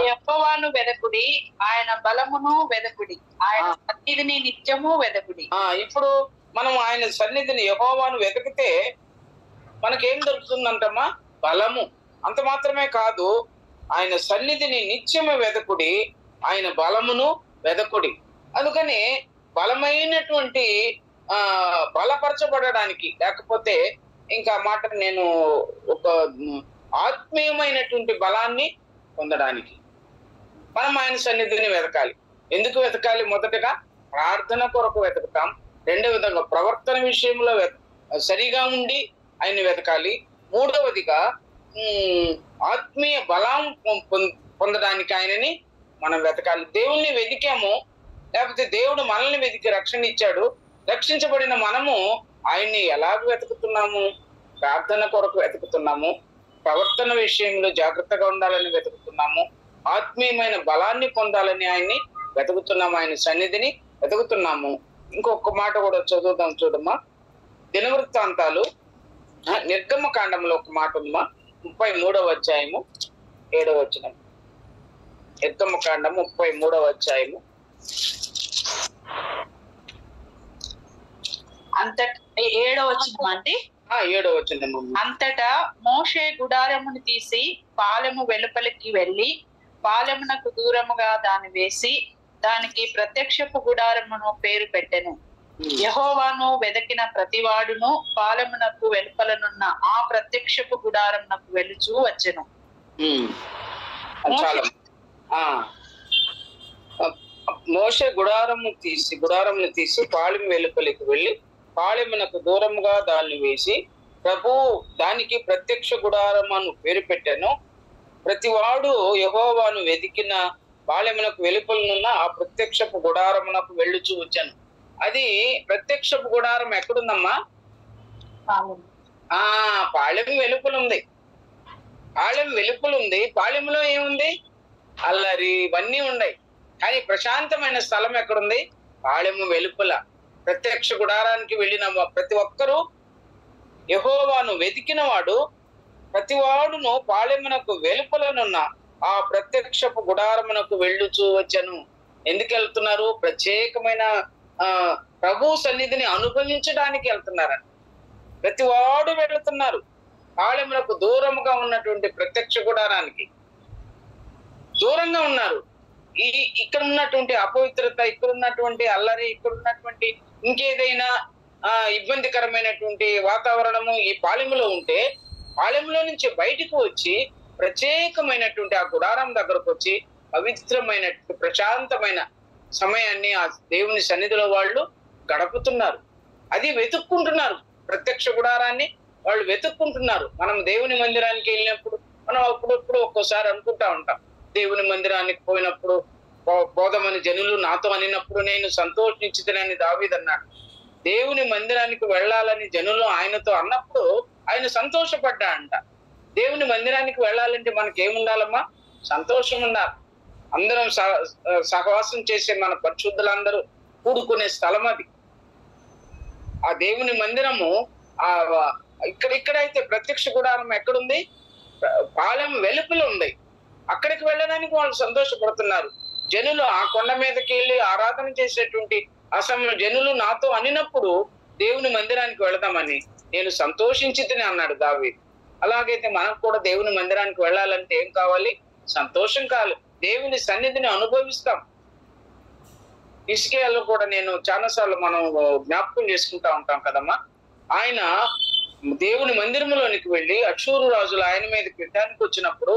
యెహోవాను వెదకుడి, ఆయన బలమును వెదకుడి, ఆయన సన్నిధిని నిత్యము వెదకుడి. ఇప్పుడు మనం ఆయన సన్నిధిని యెహోవాను వెతికితే మనకేం దొరుకుతుందంటమ్మా? బలము. అంత మాత్రమే కాదు, ఆయన సన్నిధిని నిత్యము వెదకుడి, ఆయన బలమును వెదకుడి. అందుకని బలమైనటువంటి బలపరచబడడానికి, లేకపోతే ఇంకా మాట నేను ఒక ఆత్మీయమైనటువంటి బలాన్ని పొందడానికి మనం ఆయన సన్నిధిని వెతకాలి. ఎందుకు వెతకాలి? మొదటగా ప్రార్థన కొరకు వెతుకుతాం. రెండవ విధంగా ప్రవర్తన విషయంలో సరిగా ఉండి ఆయన వెతకాలి. మూడవదిగా ఆత్మీయ బలం పొందడానికి ఆయనని మనం వెతకాలి. దేవుణ్ణి వెతికాము, లేకపోతే దేవుడు మనల్ని వెతికి రక్షణ ఇచ్చాడు. రక్షించబడిన మనము ఆయన్ని ఎలాగ వెతుకుతున్నాము? ప్రార్థన కొరకు వెతుకుతున్నాము, ప్రవర్తన విషయంలో జాగ్రత్తగా ఉండాలని వెతుకుతున్నాము, ఆత్మీయమైన బలాన్ని పొందాలని ఆయన్ని వెతుకుతున్నాము, ఆయన సన్నిధిని వెతుకుతున్నాము. ఇంకొక మాట కూడా చదువుదాం చూడమ్మా. దినవృత్తాంతాలు నిర్గమకాండంలో ఒక మాట ఉందమ్మా, 33వ అధ్యాయము 7వ వచనం. నిర్గమకాండం 33వ అధ్యాయము. అంతటా 7వ వచనం అంటే 7వ వచనం. అంతటా మోషే గుడారమును తీసి పాలెము వెలుపలికి వెళ్లి పాలెమునకు దూరముగా దాన్ని వేసి దానికి ప్రత్యక్షపు గుడారమును పేరు పెట్టెను. యెహోవాను వెదకిన ప్రతివాడును పాలెమునకు వెలుపలనున్న ఆ ప్రత్యక్షపు గుడారమునకు వెలుచూ వచ్చెను. మోషే గుడారమును తీసి పాలెము వెలుపలికి వెళ్ళి పాలెమునకు దూరముగా దాన్ని వేసి ప్రభు దానికి ప్రత్యక్ష గుడారమును పేరు పెట్టాను. ప్రతివాడు యెహోవాను వెదికిన పాలెమునకు వెలుపలనున్న ఆ ప్రత్యక్షపు గుడారమునకు వెళ్ళుచూ వచ్చాను. అది ప్రత్యక్షపు గుడారం ఎక్కడుందమ్మా? పాలెం వెలుపలుంది. పాలెం వెలుపలుంది. పాలెంలో ఏముంది? అల్లరి ఇవన్నీ ఉన్నాయి. కానీ ప్రశాంతమైన స్థలం ఎక్కడుంది? పాలెము వెలుపల. ప్రత్యక్ష గుడారానికి వెళ్ళిన ప్రతి ఒక్కరూ యెహోవాను వెతికిన వాడు ప్రతివాడును పాలెమునకు వెలుపలనున్న ఆ ప్రత్యక్షపు గుడారమునకు వెళ్ళుచూ వచ్చను. ఎందుకు వెళ్తున్నారు? ప్రత్యేకమైన ప్రభు సన్నిధిని అనుభవించడానికి వెళ్తున్నారని ప్రతివాడు వెళుతున్నారు. పాలెమునకు దూరముగా ఉన్నటువంటి ప్రత్యక్ష గుడారానికి దూరంగా ఉన్నారు. ఇక్కడ ఉన్నటువంటి అపవిత్రత, ఇక్కడ ఉన్నటువంటి అల్లరి, ఇక్కడ ఉన్నటువంటి ఇంకేదైనా ఇబ్బందికరమైనటువంటి వాతావరణము ఈ పాలెములో ఉంటే పాలెంలో నుంచి బయటకు వచ్చి ప్రత్యేకమైనటువంటి ఆ గుడారం దగ్గరకు వచ్చి పవిత్రమైనటువంటి ప్రశాంతమైన సమయాన్ని ఆ దేవుని సన్నిధిలో వాళ్ళు గడుపుతున్నారు. అది వెతుక్కుంటున్నారు. ప్రత్యక్ష గుడారాన్ని వాళ్ళు వెతుక్కుంటున్నారు. మనం దేవుని మందిరానికి వెళ్ళినప్పుడు మనం అప్పుడప్పుడు ఒక్కోసారి అనుకుంటా ఉంటాం, దేవుని మందిరానికి పోయినప్పుడు పోదామని జనులు నాతో అనినప్పుడు నేను సంతోషించుతానని దావీదు అన్నాడు. దేవుని మందిరానికి వెళ్ళాలని జనులు ఆయనతో అన్నప్పుడు ఆయన సంతోషపడ్డా అంట. దేవుని మందిరానికి వెళ్ళాలంటే మనకేముండాలమ్మా? సంతోషం ఉండాలి. అందరం సహవాసం చేసే మన పరిశుద్ధులందరూ కూడుకునే స్థలం అది. ఆ దేవుని మందిరము ఇక్కడైతే ప్రత్యక్ష గుడారం ఎక్కడుంది? పాలెం వెలుపల ఉంది. అక్కడికి వెళ్ళడానికి వాళ్ళు సంతోషపడుతున్నారు. జనులు ఆ కొండ మీదకి వెళ్ళి ఆరాధన చేసేటువంటి జనులు నాతో అనినప్పుడు దేవుని మందిరానికి వెళదామని నేను సంతోషించితేనే అన్నాడు దావీదు. అలాగైతే మనకు కూడా దేవుని మందిరానికి వెళ్ళాలంటే ఏం కావాలి? సంతోషం కావాలి. దేవుని సన్నిధిని అనుభవిస్తాం. హిజ్కియాలో కూడా నేను చాలాసార్లు మనం జ్ఞాపకం చేసుకుంటా ఉంటాం కదమ్మా. ఆయన దేవుని మందిరంలోనికి వెళ్ళి అషూరు రాజులు ఆయన మీద యుద్ధానికి వచ్చినప్పుడు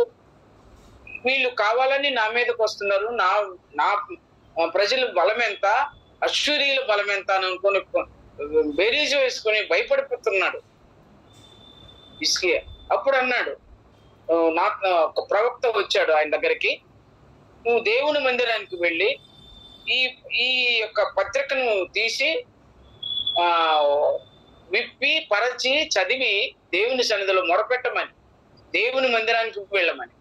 వీళ్ళు కావాలని నా మీదకి వస్తున్నారు, నా నా ప్రజల బలం ఎంత, అశ్వరీయుల బలం ఎంత అని అనుకుని బేరీజు వేసుకొని భయపడిపోతున్నాడు హిజ్కియా. అప్పుడు అన్నాడు, ఒక ప్రవక్త వచ్చాడు ఆయన దగ్గరికి, నువ్వు దేవుని మందిరానికి వెళ్ళి ఈ ఈ యొక్క పత్రికను తీసి విప్పి పరచి చదివి దేవుని సన్నిధిలో మొరపెట్టమని, దేవుని మందిరానికి వెళ్ళమని.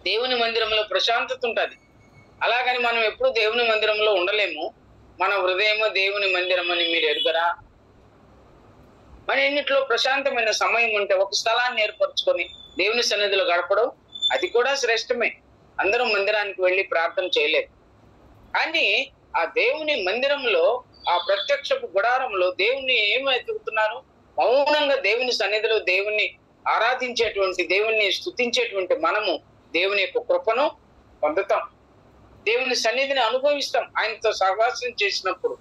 దేవుని మందిరంలో ప్రశాంతత ఉంటుంది. అలాగని మనం ఎప్పుడు దేవుని మందిరంలో ఉండలేము. మన హృదయము దేవుని మందిరం అని మీరు ఎరుగరా? మన ఎన్నిట్లో ప్రశాంతమైన సమయం ఉంటే ఒక స్థలాన్ని ఏర్పరచుకొని దేవుని సన్నిధిలో గడపడం అది కూడా శ్రేష్టమే. అందరూ మందిరానికి వెళ్ళి ప్రార్థన చేయలేదు, కానీ ఆ దేవుని మందిరంలో, ఆ ప్రత్యక్షపు గుడారంలో దేవుని ఏమి ఎదుగుతున్నారు? మౌనంగా దేవుని సన్నిధిలో దేవుణ్ణి ఆరాధించేటువంటి, దేవుణ్ణి స్తుతించేటువంటి మనము దేవుని యొక్క కృపను పొందుతాం, దేవుని సన్నిధిని అనుభవిస్తాం. ఆయనతో సహవాసం చేసినప్పుడు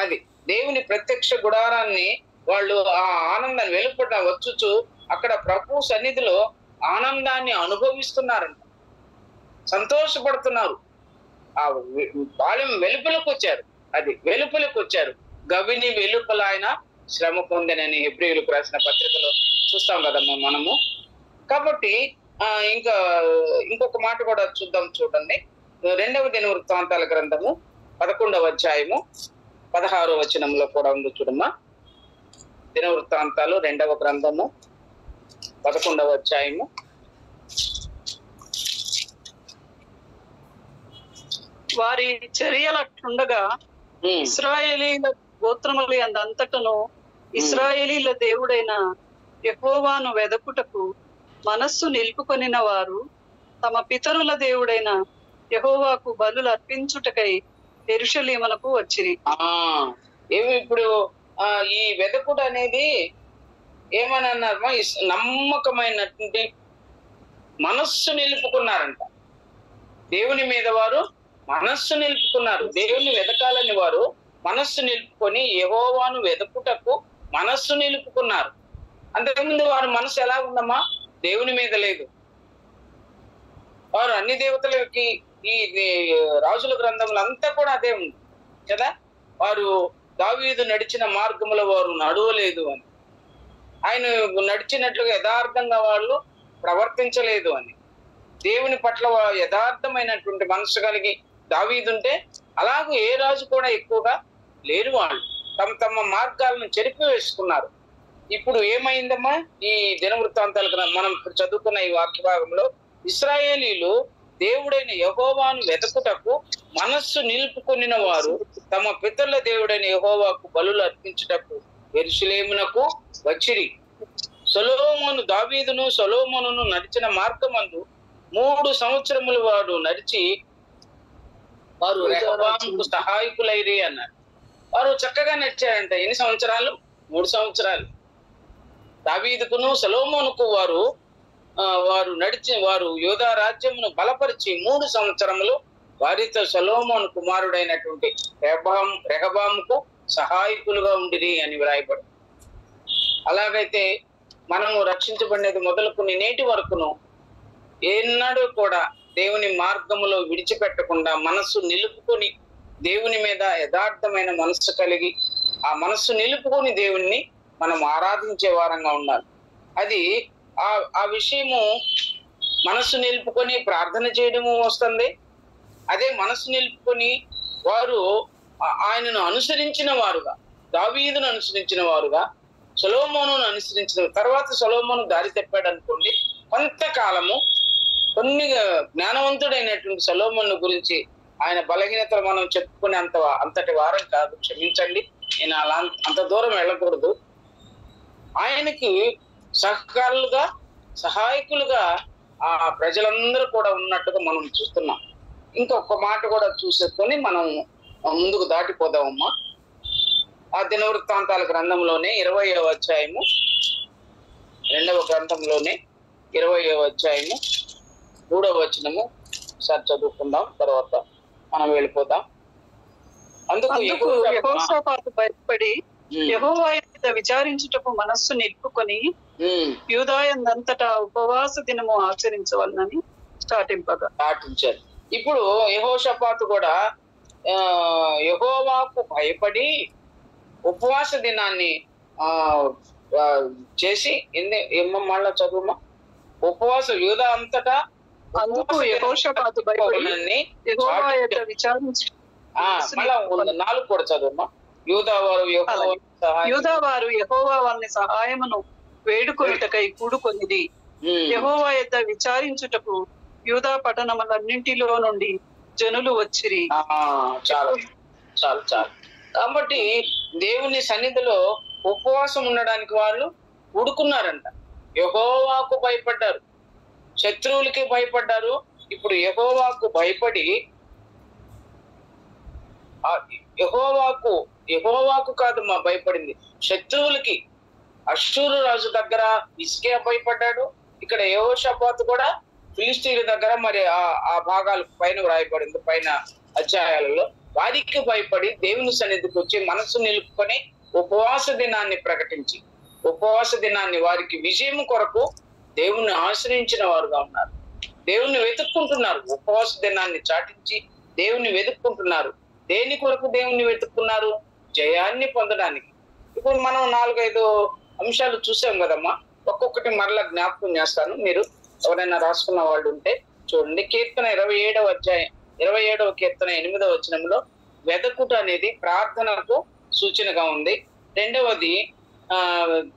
అది దేవుని ప్రత్యక్ష గుడారాన్ని వాళ్ళు ఆ ఆనందాన్ని వెలుపట వచ్చుచు అక్కడ ప్రభు సన్నిధిలో ఆనందాన్ని అనుభవిస్తున్నారంట, సంతోషపడుతున్నారు. ఆ బాల్యం వెలుపలకు వచ్చారు, అది వెలుపలకు వచ్చారు. గవిని వెలుపల ఆయన శ్రమ పొందనని హెబ్రీయులకు రాసిన పత్రికలో చూస్తాం కదమ్మా మనము. కాబట్టి ఇంకొక మాట కూడా చూడండి. 2వ దినవృత్తాంతాల గ్రంథము 11వ అధ్యాయము 16వ వచనంలో కూడా ఉంది చూడమ్మా. దినవృత్తాంతాలు 2వ గ్రంథము 11వ అధ్యాయము. వారి చర్యలట్లుండగా ఇశ్రాయేలీల గోత్రములు అంతటను ఇశ్రాయేలీల దేవుడైన యెహోవాను వెదకుటకు మనస్సు నిలుపుకొనిన వారు తమ పితరుల దేవుడైన యెహోవాకు బలులు అర్పించుటకై యెరూషలేమునకు వచ్చిరి. ఏమి ఇప్పుడు ఈ వెదకుడు అనేది ఏమని అన్నారమ్మా? నమ్మకమైనటువంటి మనస్సు నిలుపుకున్నారంట. దేవుని మీద వారు మనస్సు నిలుపుకున్నారు. దేవుని వెదకాలని వారు మనస్సు నిలుపుకొని యెహోవాను వెదకుటకు మనస్సు నిలుపుకున్నారు. అంతకుముందు వారు మనసు ఎలా ఉందమ్మా? దేవుని మీద లేదు. వారు అన్ని దేవతలకి ఈ రాజుల గ్రంథంలో అంతా కూడా అదే ఉంది కదా. వారు దావీదు నడిచిన మార్గంలో వారు నడవలేదు అని, ఆయన నడిచినట్లుగా యథార్థంగా వాళ్ళు ప్రవర్తించలేదు అని, దేవుని పట్ల యథార్థమైనటువంటి మనసు కలిగి దావీదుంటే అలాగే ఏ రాజు కూడా ఎక్కువగా లేరు. వాళ్ళు తమ తమ మార్గాలను చెరిపి వేసుకున్నారు. ఇప్పుడు ఏమైందమ్మా? ఈ దినవృత్తాంతాలకు మనం చదువుకున్న ఈ వాక్య భాగంలో ఇశ్రాయేలీలు దేవుడైన యెహోవాను వెతకుటకు మనస్సు నిలుపుకొనిన వారు తమ పితరుల దేవుడైన యెహోవాకు బలులు అర్పించుటకు యెరూషలేమునకు వచ్చిరి. దావీదును సొలొమోనును నడిచిన మార్గమందు 3 సంవత్సరములు వారు నడిచి వారు రెహబాముకు సహాయకులైరి అన్నారు. వారు చక్కగా నడిచారంట. ఎన్ని సంవత్సరాలు? 3 సంవత్సరాలు. దావీదుకును సొలొమోనుకు వారు యోధా రాజ్యమును బలపరిచి 3 సంవత్సరములు వారితో సొలొమోను కుమారుడైనటువంటి రెహబాముకు సహాయకులుగా ఉండిరి అని వ్రాయబడి. అలాగైతే మనము రక్షించబడినది మొదలుకొని నేటి వరకును ఏనాడు కూడా దేవుని మార్గములో విడిచిపెట్టకుండా మనస్సు నిలుపుకొని దేవుని మీద యథార్థమైన మనస్సు కలిగి ఆ మనస్సు నిలుపుకొని దేవుణ్ణి మనం ఆరాధించే వారంగా ఉండాలి. అది ఆ విషయము మనస్సు నిలుపుకొని ప్రార్థన చేయడము వస్తుంది. అదే మనస్సు నిలుపుకొని వారు ఆయనను అనుసరించిన వారుగా, దావీదును అనుసరించిన వారుగా, సొలొమోనును అనుసరించిన తర్వాత సొలొమోను దారి తప్పాడు అనుకోండి. కొంతకాలము కొన్ని జ్ఞానవంతుడైనటువంటి సొలొమోను గురించి ఆయన బలహీనతలు మనం చెప్పుకునే అంతటి వారం కాదు, క్షమించండి, నేను అలా అంత దూరం వెళ్ళకూడదు. ఆయనకి సహాయకులుగా ఆ ప్రజలందరూ కూడా ఉన్నట్టుగా మనం చూస్తున్నాం. ఇంకొక మాట కూడా చూసేసుకొని మనం ముందుకు దాటిపోదామమ్మా. ఆ దినవృత్తాంతాల గ్రంథంలోనే 20వ అధ్యాయము, 2వ గ్రంథంలోనే 20వ అధ్యాయము 3వ వచనము సార్ చదువుకుందాం, తర్వాత మనం వెళ్ళిపోతాం. అందుకు యెహోషాపాతు భయపడి యెహోవా ఎదుట విచారించుటకు మనస్సు నిలుపుకొని యూదాయందంతటా ఉపవాస దినము ఆచరించవాలని స్టార్టించారు. ఇప్పుడు యెహోషాపాతు కూడా యెహోవాకు భయపడి ఉపవాస దినాన్ని చేసి మళ్ళా చదువుమా. ఉపవాస యూదా అంతటా అందుకు యెహోషాపాతు భయపడి యెహోవా ఎదుట విచారించి మళ్ళా 4 కూడా చదువుమా. యూదా వారు యెహోవా వారిని సహాయమును వేడుకొనుటకై కూడుకొనిది. యెహోవా ఎదుట విచారించుటకు యూదా పట్టణములన్నింటిలో నుండి జనులు వచ్చిరి. చాలు చాలు చాలు. కాబట్టి దేవుని సన్నిధిలో ఉపవాసం ఉండడానికి వాళ్ళు ఉడుకున్నారంట. యెహోవాకు భయపడ్డారు, శత్రువులకి భయపడ్డారు. ఇప్పుడు యెహోవాకు భయపడి యెహోవాకు కాదు మా భయపడింది, శత్రువులకి. అష్షూరు రాజు దగ్గర హిజ్కియా భయపడ్డాడు. ఇక్కడ యెహోషాపాతు కూడా ఫిలిష్తీయుల దగ్గర మరి ఆ భాగాలు పైన వ్రాయబడింది, పైన అధ్యాయాలలో. వారికి భయపడి దేవుని సన్నిధికి వచ్చి మనసు నిలుపుకొని ఉపవాస దినాన్ని ప్రకటించి, ఉపవాస దినాన్ని వారికి విజయం కొరకు దేవుణ్ణి ఆశ్రయించిన వారుగా ఉన్నారు. దేవుణ్ణి వెతుక్కుంటున్నారు. ఉపవాస దినాన్ని చాటించి దేవుణ్ణి వెతుక్కుంటున్నారు. దేని కొరకు దేవుణ్ణి వెతుక్కున్నారు? జయాన్ని పొందడానికి. ఇప్పుడు మనం 4-5 అంశాలు చూసాం కదమ్మా. ఒక్కొక్కటి మరలా జ్ఞాపకం చేస్తాను, మీరు ఎవరైనా రాసుకున్న వాళ్ళు ఉంటే చూడండి. కీర్తన 27వ అధ్యాయం 27వ కీర్తన 8వ వచనంలో వెదకుట అనేది ప్రార్థనకు సూచనగా ఉంది. రెండవది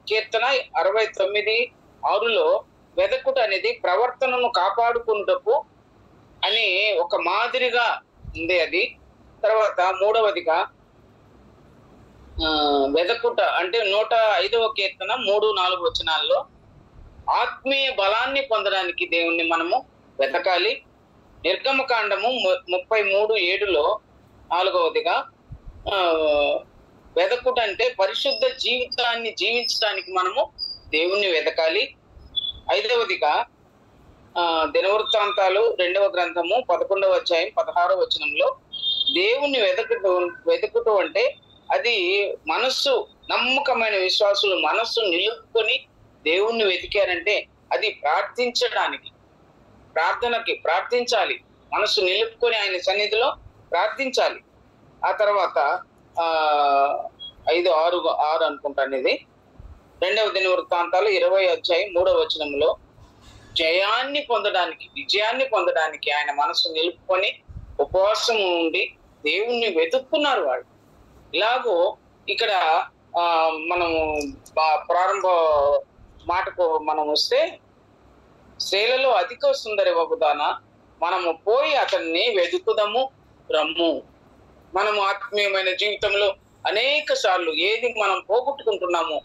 కీర్తన 69:6లో వెదకుట అనేది ప్రవర్తనను కాపాడుకుంటకు అని ఒక మాదిరిగా ఉంది అది. తర్వాత మూడవదిగా వెదకుట అంటే 105వ కీర్తన 3-4 వచనాల్లో ఆత్మీయ బలాన్ని పొందడానికి దేవుణ్ణి మనము వెతకాలి. నిర్గమకాండము 33:7లో 4వదిగా వెదకుట అంటే పరిశుద్ధ జీవితాన్ని జీవించడానికి మనము దేవుణ్ణి వెతకాలి. 5వదిగా దినవృత్తాంతాలు 2వ గ్రంథము 11వ అధ్యాయం 16వ వచనంలో దేవుణ్ణి వెతుకుటూ అంటే అది మనస్సు, నమ్మకమైన విశ్వాసులు మనస్సు నిలుపుకొని దేవుణ్ణి వెతికారంటే అది ప్రార్థించడానికి, ప్రార్థించాలి. మనస్సు నిలుపుకొని ఆయన సన్నిధిలో ప్రార్థించాలి. ఆ తర్వాత 5-6 అనుకుంటాను ఇది. 2వ దినవృత్తాంతాలు 20వ అధ్యాయం 3వ వచనంలో జయాన్ని పొందడానికి, విజయాన్ని పొందడానికి ఆయన మనసు నిలుపుకొని ఉపవాసం ఉండి దేవుణ్ణి వెతుక్కున్నారు వాళ్ళు. ఇలాగూ ఇక్కడ మనము ప్రారంభ మాటకు మనం వస్తే, స్త్రీలలో అధిక సుందరి వగుదాన మనము పోయి అతన్ని వెతుకుదాము రమ్ము. మనము ఆత్మీయమైన జీవితంలో అనేక సార్లు ఏది మనం పోగొట్టుకుంటున్నామో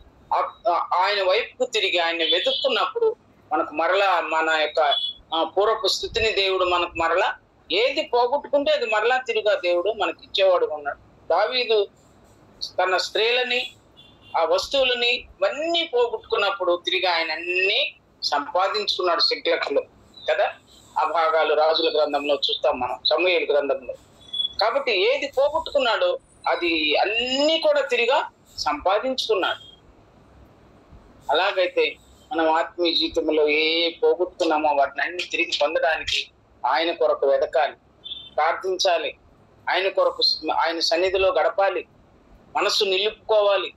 ఆయన వైపుకు తిరిగి ఆయన్ని వెతుక్కున్నప్పుడు మనకు మరలా మన యొక్క పూర్వపు స్థితిని దేవుడు మనకు మరలా, ఏది పోగొట్టుకుంటే అది మరలా తిరిగా దేవుడు మనకి ఇచ్చేవాడు ఉన్నాడు. దావీదు తన స్త్రీలని, ఆ వస్తువులని ఇవన్నీ పోగొట్టుకున్నప్పుడు తిరిగి ఆయన అన్ని సంపాదించుకున్నాడు సిగ్లక్లో కదా. ఆ భాగాలు రాజుల గ్రంథంలో చూస్తాం మనం, సమూయేలు గ్రంథంలో. కాబట్టి ఏది పోగొట్టుకున్నాడో అది అన్ని కూడా తిరిగా సంపాదించుకున్నాడు. అలాగైతే మనం ఆత్మీయ జీవితంలో ఏ పోగొట్టుకున్నామో వాటిని అన్ని తిరిగి పొందడానికి ఆయన కొరకు వెతకాలి, ప్రార్థించాలి, ఆయన కొరకు ఆయన సన్నిధిలో గడపాలి, మనస్సు నిలుపుకోవాలి,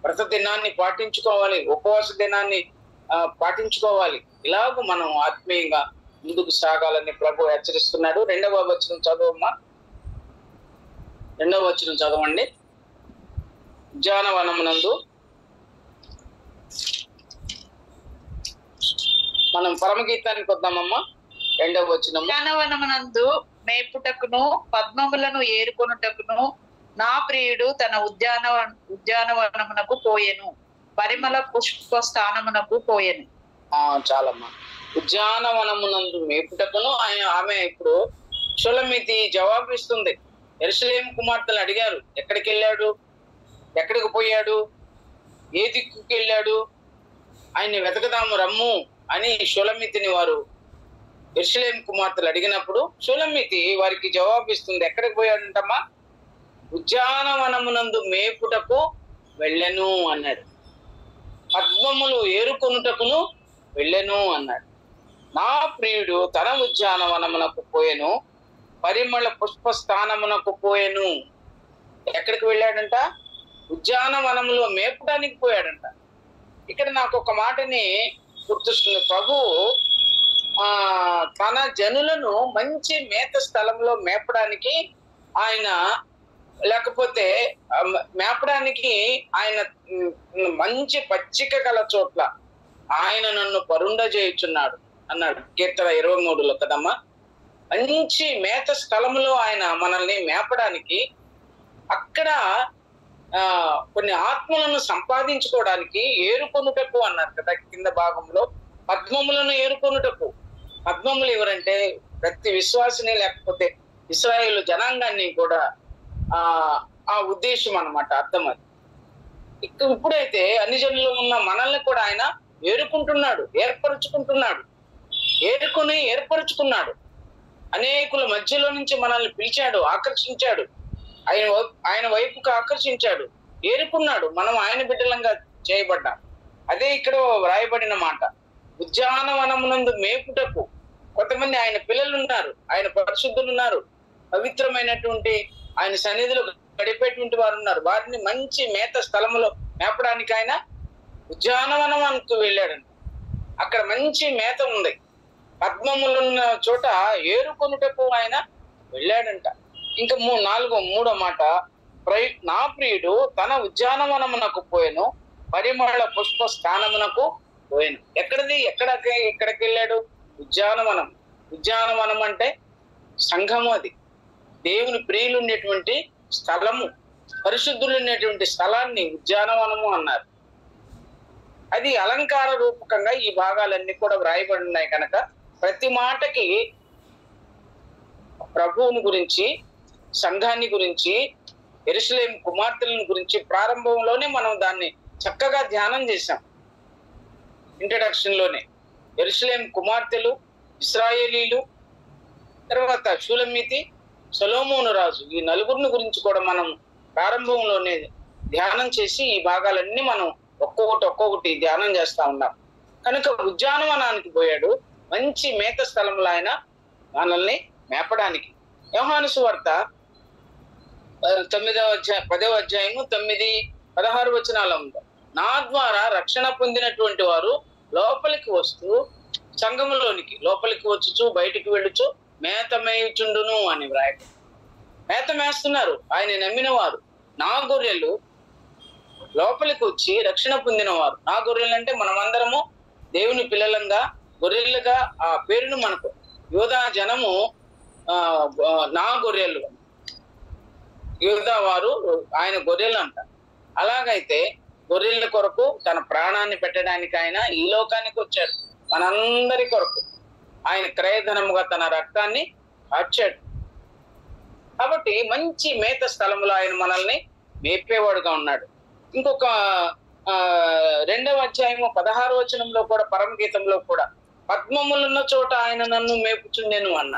వ్రత దినాన్ని పాటించుకోవాలి, ఉపవాస దినాన్ని పాటించుకోవాలి. ఇలాగూ మనం ఆత్మీయంగా ముందుకు సాగాలని ప్రభు హెచ్చరిస్తున్నాడు. 2వ వచనం చదవమ్మా. 2వ వచనం చదవండి. ఉద్యానవనమునందు మనం పరమగీతానికి వద్దామమ్మా. 2వ వచనం. ఉద్యానవనమునందు మేపుటకును పద్మములను ఏరుకొనుటకును నా ప్రియుడు తన ఉద్యానవనమునకు పోయెను, పరిమళ పుష్ప స్థానమునకు పోయెను. చాలమ్మా. ఉద్యానవనమునందు మేపుటకును ఆమె ఇప్పుడు షులమితి జవాబు ఇస్తుంది. యెరూషలేము కుమార్తెలు అడిగారు, ఎక్కడికి వెళ్ళాడు, ఎక్కడికి పోయాడు, ఏ దిక్కుకి వెళ్ళాడు, ఆయన్ని వెతకదాము రమ్ము అని షులమితిని వారు యెరూషలేము కుమార్తెలు అడిగినప్పుడు షులమితి వారికి జవాబు ఇస్తుంది. ఎక్కడికి పోయాడంటమ్మా? ఉద్యానవనమునందు మేపుటకు వెళ్ళెను అన్నాడు. పద్మములు ఏరుకొనుటకును వెళ్ళెను అన్నాడు. నా ప్రియుడు తన ఉద్యానవనమునకు పోయెను, పరిమళ పుష్ప స్థానమునకు పోయెను. ఎక్కడికి వెళ్ళాడంట? ఉద్యానవనంలో మేపడానికి పోయాడంట. ఇక్కడ నాకు ఒక మాటని గుర్తొస్తుంది. ప్రభు తన జనులను మంచి మేత స్థలంలో మేపడానికి ఆయన, లేకపోతే మేపడానికి ఆయన మంచి పచ్చిక గల చోట్ల ఆయన నన్ను పరుండజేయుచున్నాడు అన్నాడు కీర్తన 23లో కదమ్మా. మంచి మేత స్థలంలో ఆయన మనల్ని మేపడానికి, అక్కడ కొన్ని ఆత్మలను సంపాదించుకోవడానికి ఏరుకొనుటకు అన్నారు కదా కింద భాగంలో. పద్మములను ఏరుకొనుటకు. పద్మములు ఎవరంటే ప్రతి విశ్వాసిని, లేకపోతే ఇశ్రాయేలు జనాంగాన్ని కూడా ఆ ఉద్దేశం అన్నమాట, అర్థం అది. ఇప్పుడైతే అన్ని జనుల్లో ఉన్న మనల్ని కూడా ఆయన ఏరుకుంటున్నాడు, ఏర్పరుచుకున్నాడు. అనేకుల మధ్యలో నుంచి మనల్ని పిలిచాడు, ఆకర్షించాడు, ఆయన వైపుకు ఆకర్షించాడు, ఏరుకున్నాడు. మనం ఆయన బిడ్డలంగా చేయబడ్డాం. అదే ఇక్కడ వ్రాయబడిన మాట. ఉద్యానవనమునందు మేపుటకు. కొంతమంది ఆయన పిల్లలు ఉన్నారు, ఆయన పరిశుద్ధులు ఉన్నారు, పవిత్రమైనటువంటి ఆయన సన్నిధిలో గడిపేటువంటి వారు ఉన్నారు. వారిని మంచి మేత స్థలములో మేపడానికి ఆయన ఉద్యానవనానికి వెళ్ళాడంట. అక్కడ మంచి మేత ఉంది, పద్మములున్న చోట ఏరుకొనుటకు ఆయన వెళ్ళాడంట. ఇంకా మూడో మాట, నా ప్రియుడు తన ఉద్యానవనమునకు పోయెను, పరిమళ పుష్ప స్థానమునకు పోయాను. ఎక్కడికి వెళ్ళాడు? ఉద్యానవనం. ఉద్యానవనం అంటే సంఘము, అది దేవుని ప్రియులు ఉండేటువంటి స్థలము, పరిశుద్ధులు ఉండేటువంటి స్థలాన్ని ఉద్యానవనము అన్నారు. అది అలంకార రూపకంగా ఈ భాగాలన్నీ కూడా వ్రాయబడి ఉన్నాయి కనుక ప్రతి మాటకి ప్రభువుని గురించి, సంఘాన్ని గురించి, యెరూషలేము కుమార్తెలను గురించి ప్రారంభంలోనే మనం దాన్ని చక్కగా ధ్యానం చేశాం. ఇంట్రడక్షన్ లోనే యెరూషలేము కుమార్తెలు, ఇశ్రాయేలీలు, తర్వాత షూలమ్మితి, సొలొమోను రాజు, ఈ నలుగురిని గురించి కూడా మనం ప్రారంభంలోనే ధ్యానం చేసి ఈ భాగాలన్నీ మనం ఒక్కొక్కటి ధ్యానం చేస్తా ఉన్నాం. కనుక ఉద్యానవనానికి పోయాడు, మంచి మేత స్థలంలో ఆయన మనల్ని మేపడానికి. యోహాను సువార్త 10వ అధ్యాయము 9-16 వచనాలు ఉంది. నా ద్వారా రక్షణ పొందినటువంటి వారు లోపలికి వస్తూ, సంఘములోనికి లోపలికి వచ్చుచు బయటికి వెళ్ళుచు మేత మేయుచుండును అని వ్రాయబడి. మేత మేస్తున్నారు ఆయన నమ్మిన వారు. నా గొర్రెలు లోపలికి వచ్చి రక్షణ పొందిన వారు. నా గొర్రెలు అంటే మనమందరము దేవుని పిల్లలంగా, గొర్రెలుగా ఆ పేరును మనకు యోధా జనము నా గొర్రెలు, యోధా వారు ఆయన గొర్రెలు అంట. అలాగైతే గొర్రెల కొరకు తన ప్రాణాన్ని పెట్టడానికి ఆయన ఈ లోకానికి వచ్చాడు. మనందరి కొరకు ఆయన క్రయధనముగా తన రక్తాన్ని కార్చాడు. కాబట్టి మంచి మేత స్థలంలో ఆయన మనల్ని మేపేవాడుగా ఉన్నాడు. ఇంకొక 2వ అధ్యాయము 16వ వచనంలో కూడా, పరమగీతంలో కూడా, పద్మములున్న చోట ఆయన నన్ను మేపుచుండెను అన్న.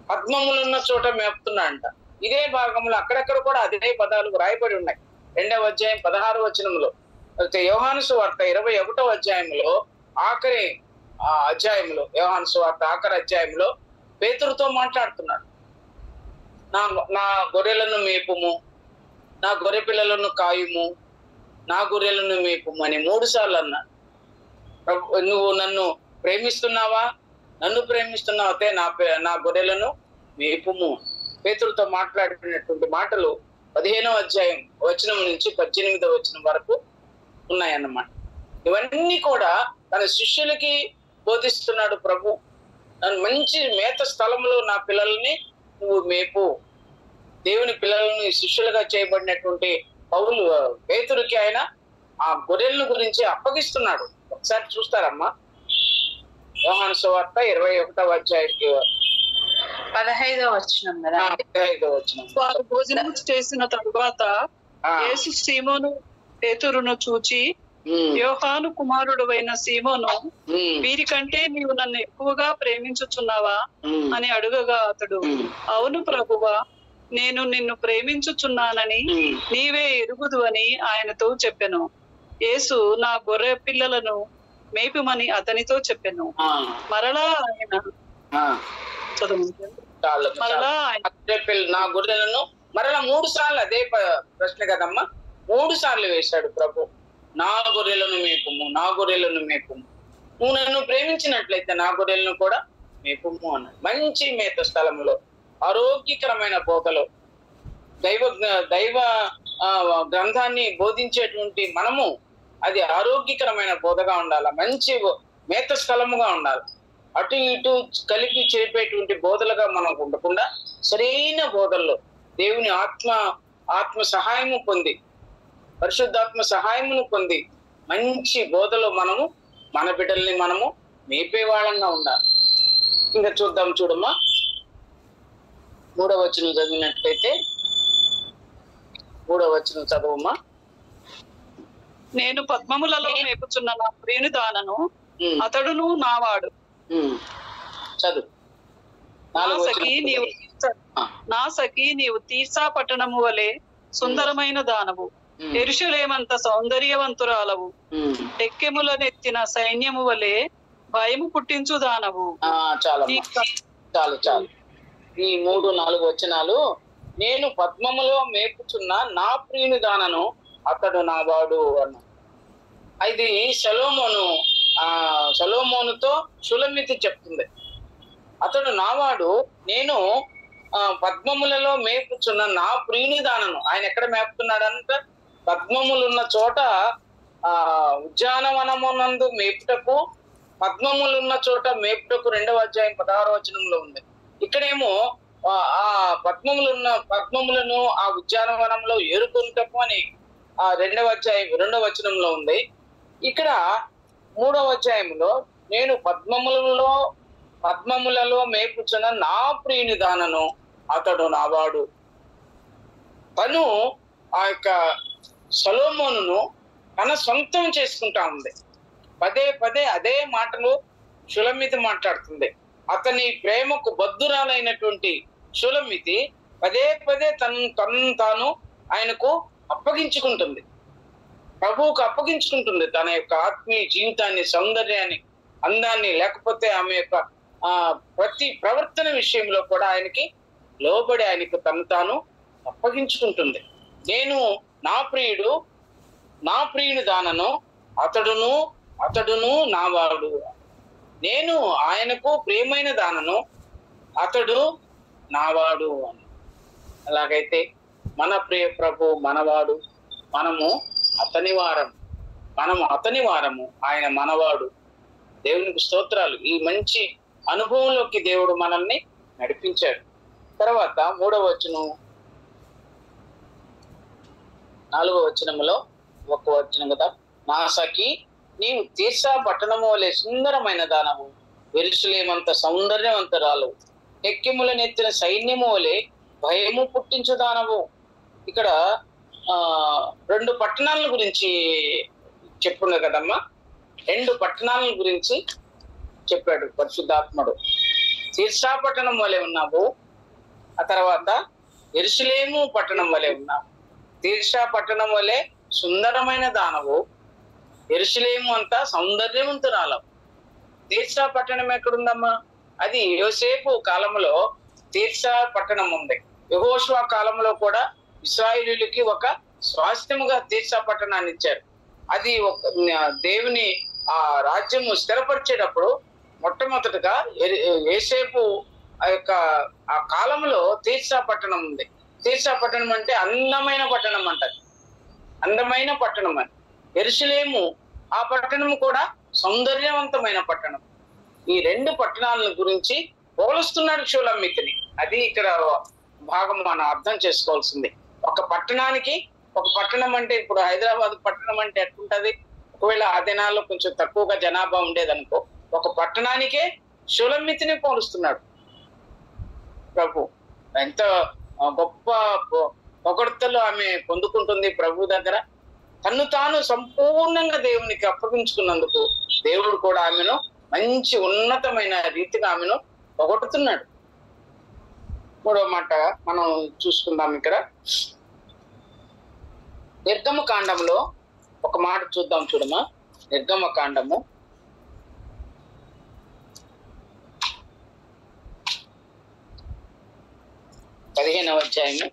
పద్మములున్న చోట మేపుతున్నా అంట. ఇదే భాగంలో అక్కడక్కడ కూడా అదే పదాలు రాయబడి ఉన్నాయి. 2వ అధ్యాయం 16వ వచనంలో. యోహాను సువార్త 21వ అధ్యాయంలో ఆఖరి అధ్యాయంలో, యోహాను సువార్త ఆఖరి అధ్యాయంలో పేతురుతో మాట్లాడుతున్నాడు. నా గొర్రెలను మేపుము, నా గొర్రె పిల్లలను కాయుము, నా గొర్రెలను మేపుము అని 3 సార్లు అన్నాడు. నువ్వు నన్ను ప్రేమిస్తున్నావా? నన్ను ప్రేమిస్తున్నావతే నా గొర్రెలను మేపుము. పేతురుతో మాట్లాడినటువంటి మాటలు 15వ అధ్యాయం వచనం నుంచి 18వ వచనం వరకు ఉన్నాయన్నమాట. ఇవన్నీ కూడా తన శిష్యులకి బోధిస్తున్నాడు ప్రభు. నన్ను మంచి మేత స్థలంలో నా పిల్లల్ని నువ్వు మేపు. దేవుని పిల్లలను శిష్యులుగా చేయబడినటువంటి పేతురుకి ఆయన ఆ గొర్రెలను గురించి అప్పగిస్తున్నాడు. ఒకసారి చూస్తారమ్మా, యోహాను సువార్త 21వ అధ్యాయం 15వ వచనం కదా. 15వ వచనం. వారు భోజనం చేసిన తరువాత యేసు సీమోను పేతురును చూచి, యోహాను కుమారుడైన సీమోను, వీరికంటే నీవు నన్ను ఎక్కువగా ప్రేమించుచున్నావా అని అడుగగా అతడు, అవును ప్రభువా, నేను నిన్ను ప్రేమించుచున్నానని నీవే ఎరుగుదు అని ఆయనతో చెప్పెను. యేసు నా గొర్రె పిల్లలను మేపుమని అతనితో చెప్పెను. మరలా ఆయన మరలా నా గొర్రెలను మరలా 3 సార్లు అదే ప్రశ్న కదమ్మా, 3 సార్లు వేశాడు ప్రభు. నా గొర్రెలను మేపుము, నా గొర్రెలను మేపుము, నువ్వు నన్ను ప్రేమించినట్లయితే నా గొర్రెలను కూడా మేపుము అన్నాడు. మంచి మేత స్థలంలో, ఆరోగ్యకరమైన బోధలో, దైవ గ్రంథాన్ని బోధించేటువంటి మనము అది ఆరోగ్యకరమైన బోధగా ఉండాలి, మంచి మేత స్థలముగా ఉండాలి. అటు ఇటు కలిపి చేపేటువంటి బోధలుగా మనం ఉండకుండా సరైన బోధల్లో దేవుని ఆత్మ సహాయము పొంది, పరిశుద్ధాత్మ సహాయమును పొంది మంచి బోధలో మనము మన బిడ్డల్ని మనము మేపే వాళ్ళంగా ఉండాలి. ఇంకా చూడమ్మా 3వ వచనం చదివినట్లయితే, 3వ వచనం చదవమ్మా. నేను పద్మములలో మేపుచున్న నా ప్రియుని దానను, అతడును నావాడు. చదువు. నా సఖి నీవు తీర్సా పట్టణము వలె సుందరమైన దానవు, యెరూషలేమంత సౌందర్యవంతురాలవు, టెక్కెములనెత్తిన సైన్యము వలె భయము పుట్టించు దానవు. చాలు. ఈ 3-4 వచనాలు, నేను పద్మములో మేపుచున్న నా ప్రియుని దానను, అతడు నా వాడు అన్న. ఇది సొలొమోనుతో షులమితి చెప్తుంది. అతడు నావాడు, నేను పద్మములలో మేపుచున్న నా ప్రియుని దానను. ఆయన ఎక్కడ మేపుతున్నాడంటే పద్మములున్న చోట, ఉద్యానవనమునందు మేపుటకు, పద్మములున్న చోట మేపుటకు 2వ అధ్యాయం 16వ వచనంలో ఉంది. ఇక్కడేమో ఆ పద్మములను ఆ ఉద్యానవనంలో ఏరుకుంటకు అని 2వ అధ్యాయం 2వ వచనంలో ఉంది. ఇక్కడ 3వ అధ్యాయంలో నేను పద్మములలో మేపుచున్న నా ప్రియుని దానను, అతడు నావాడు. తను ఆ యొక్క సొలొమోనును తన సొంతం చేసుకుంటా ఉంది. పదే అదే మాటలు షులమితి మాట్లాడుతుంది. అతని ప్రేమకు బద్ధురాలైనటువంటి షులమితి పదే తను తాను ఆయనకు అప్పగించుకుంటుంది, ప్రభువుకు అప్పగించుకుంటుంది. తన యొక్క ఆత్మీయ జీవితాన్ని, సౌందర్యాన్ని, అందాన్ని, లేకపోతే ఆమె యొక్క ప్రతి ప్రవర్తన విషయంలో కూడా ఆయనకి లోబడి ఆయనకు తను తాను అప్పగించుకుంటుంది. నేను నా ప్రియుని దానను, అతడును నావాడు. నేను ఆయనకు ప్రియమైన దానను, అతడు నావాడు అని. అలాగైతే మన ప్రియ ప్రభు మనవాడు, మనము అతని వారము, ఆయన మనవాడు. దేవునికి స్తోత్రాలు. ఈ మంచి అనుభవంలోకి దేవుడు మనల్ని నడిపించాడు. తర్వాత 3వ వచనం, 4వ వచనంలో ఒక వచనం కదా, నా సఖి నీవు తీర్సా పట్టణము వలె సుందరమైన దానము, యెరూషలేమంత సౌందర్యవంతురాలవు, టెక్కెములనెత్తిన సైన్యము వలె భయము పుట్టించు దానవు. ఇక్కడ 2 పట్టణాల గురించి చెప్పుంది కదమ్మా. 2 పట్టణాల గురించి చెప్పాడు పరిశుద్ధాత్ముడు. తీర్సా పట్టణం వలె ఉన్నావు, ఆ తర్వాత యెరూషలేము పట్టణం వలె ఉన్నావు. తీర్సా పట్టణం వలె సుందరమైన దానవు, యెరూషలేము అంతా సౌందర్యవంతురాలవు. తీర్సా పట్టణం ఎక్కడుందమ్మా? అది యోసేపు కాలంలో తీర్సా పట్టణం ఉంది. యెహోషువ కాలంలో కూడా ఇశ్రాయేలీయులకి ఒక స్వాస్థ్యముగా తీర్సా పట్టణాన్ని ఇచ్చారు. అది దేవుని ఆ రాజ్యము స్థిరపరిచేటప్పుడు మొట్టమొదటిగా యోసేపు ఆ కాలంలో తీర్సా పట్టణం ఉంది. తీర్సా పట్టణం అంటే అందమైన పట్టణం అంటారు, అందమైన పట్టణం అని. యెరూషలేము ఆ పట్టణం కూడా సౌందర్యవంతమైన పట్టణం. ఈ 2 పట్టణాల గురించి పోలుస్తున్నాడు షూలమితిని. అది ఇక్కడ భాగం మనం అర్థం చేసుకోవాల్సింది. ఒక పట్టణం అంటే ఇప్పుడు హైదరాబాద్ పట్టణం అంటే ఎట్లుంటది? ఒకవేళ ఆ దినాల్లో కొంచెం తక్కువగా జనాభా ఉండేదనుకో, ఒక పట్టణానికే షూలమితిని పోలుస్తున్నాడు ప్రభు. ఎంత గొప్ప పొగడ్తలు ఆమె పొందుకుంటుంది ప్రభు దగ్గర. తను తాను సంపూర్ణంగా దేవునికి అప్పగించుకున్నందుకు దేవుడు కూడా ఆమెను మంచి ఉన్నతమైన రీతిగా ఆమెను పొగడుతున్నాడు. మూడవ మాట మనం చూసుకుందాం. ఇక్కడ నిర్గమ కాండంలో ఒక మాట చూద్దాం. చూడమ్మా, నిర్గమ కాండము 15వ అధ్యాయము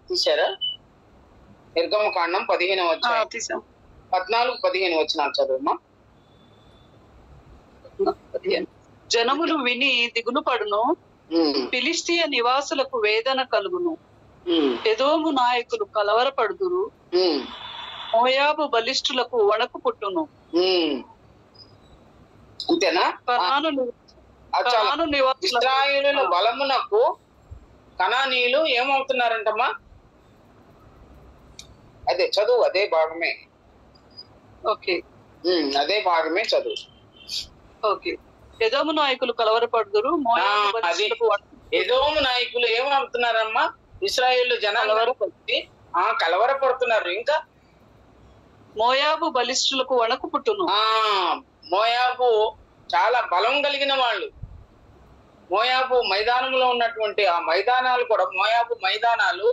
తీశారా? నిర్గమ కాండం 15వ అధ్యాయం 14-15 వచనాలు చదువమ్మా. జనములు విని దిగులు పడును, ఫిలిష్తీయ నివాసులకు వేదన కలుగును, ఎదోము నాయకులు కలవరపడుదురు, మోయాబు బలిష్ఠులకు వణకు పుట్టును. అంతేనా? ఇశ్రాయేలు బలమునకు కనానీయులు ఏమవుతున్నారంటమ్మా? అదే చదువు, అదే భాగమే. ఓకే, అదే భాగమే చదువు. ఓకే. ఎదోము నాయకులు కలవరపడుదురు, ఎదోము నాయకులు ఏమవుతున్నారమ్మా? ఇశ్రాయేలు జనాలు కలవరపడుతున్నారు. ఇంకా మోయాబు బలిష్ఠులకు వణకు పుట్టును. మోయాబు చాలా బలం కలిగిన వాళ్ళు. మోయాబు మైదానంలో ఉన్నటువంటి ఆ మైదానాలు కూడా, మోయాబు మైదానాలు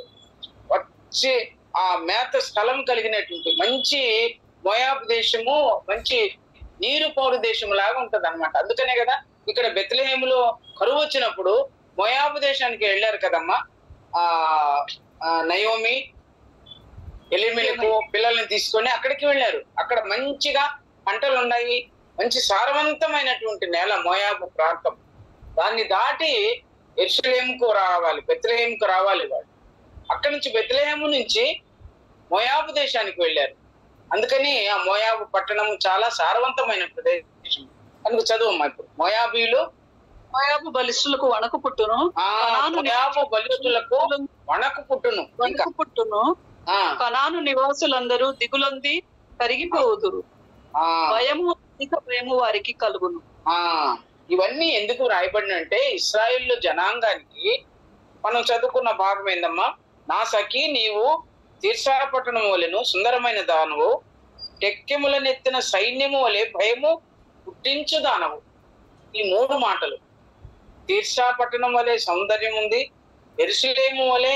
వచ్చి ఆ మేత స్థలం కలిగినటువంటి మంచి మోయాబు దేశము, మంచి నీరు పౌరు దేశం లాగా ఉంటది అనమాట. అందుకనే కదా ఇక్కడ బెత్లెహేములో కరువు వచ్చినప్పుడు మోయాబు దేశానికి వెళ్ళారు కదమ్మా. నయోమి ఎలిమెలకు పిల్లల్ని తీసుకొని అక్కడికి వెళ్ళారు. అక్కడ మంచిగా పంటలు ఉన్నాయి, మంచి సారవంతమైనటువంటి నేల మోయాబు ప్రాంతం. దాన్ని దాటి యెరూషలేముకు రావాలి, బెత్లెహేముకు రావాలి వాళ్ళు. అక్కడి నుంచి బెత్లెహేము నుంచి మోయాబు దేశానికి వెళ్ళారు. అందుకని ఆ మోయాబు పట్టణం చాలా సారవంతమైన ప్రదేశం. కనుక చదువమ్మా ఇప్పుడు. మోయాబు బలిష్ఠులకు వణకు పుట్టును, మోయాబు బలిష్ఠులకు వణకు పుట్టును, కనాను నివాసులందరూ దిగులొంది కరిగిపోవుదురు, భయము వారికి కలుగును. ఇవన్నీ ఎందుకు రాయబడినంటే ఇశ్రాయేలు జనాంగానికి మనం చదువుకున్న భాగం ఏందమ్మా? నా సఖి నీవు తీర్సా పట్టణం వలెను సుందరమైన దానవు, టెక్కెములనెత్తిన సైన్యము వలె భయము పుట్టించు దానవు. ఈ 3 మాటలు. తీర్సా పట్టణం వలె సౌందర్యం ఉంది, యెరూషలేము వలె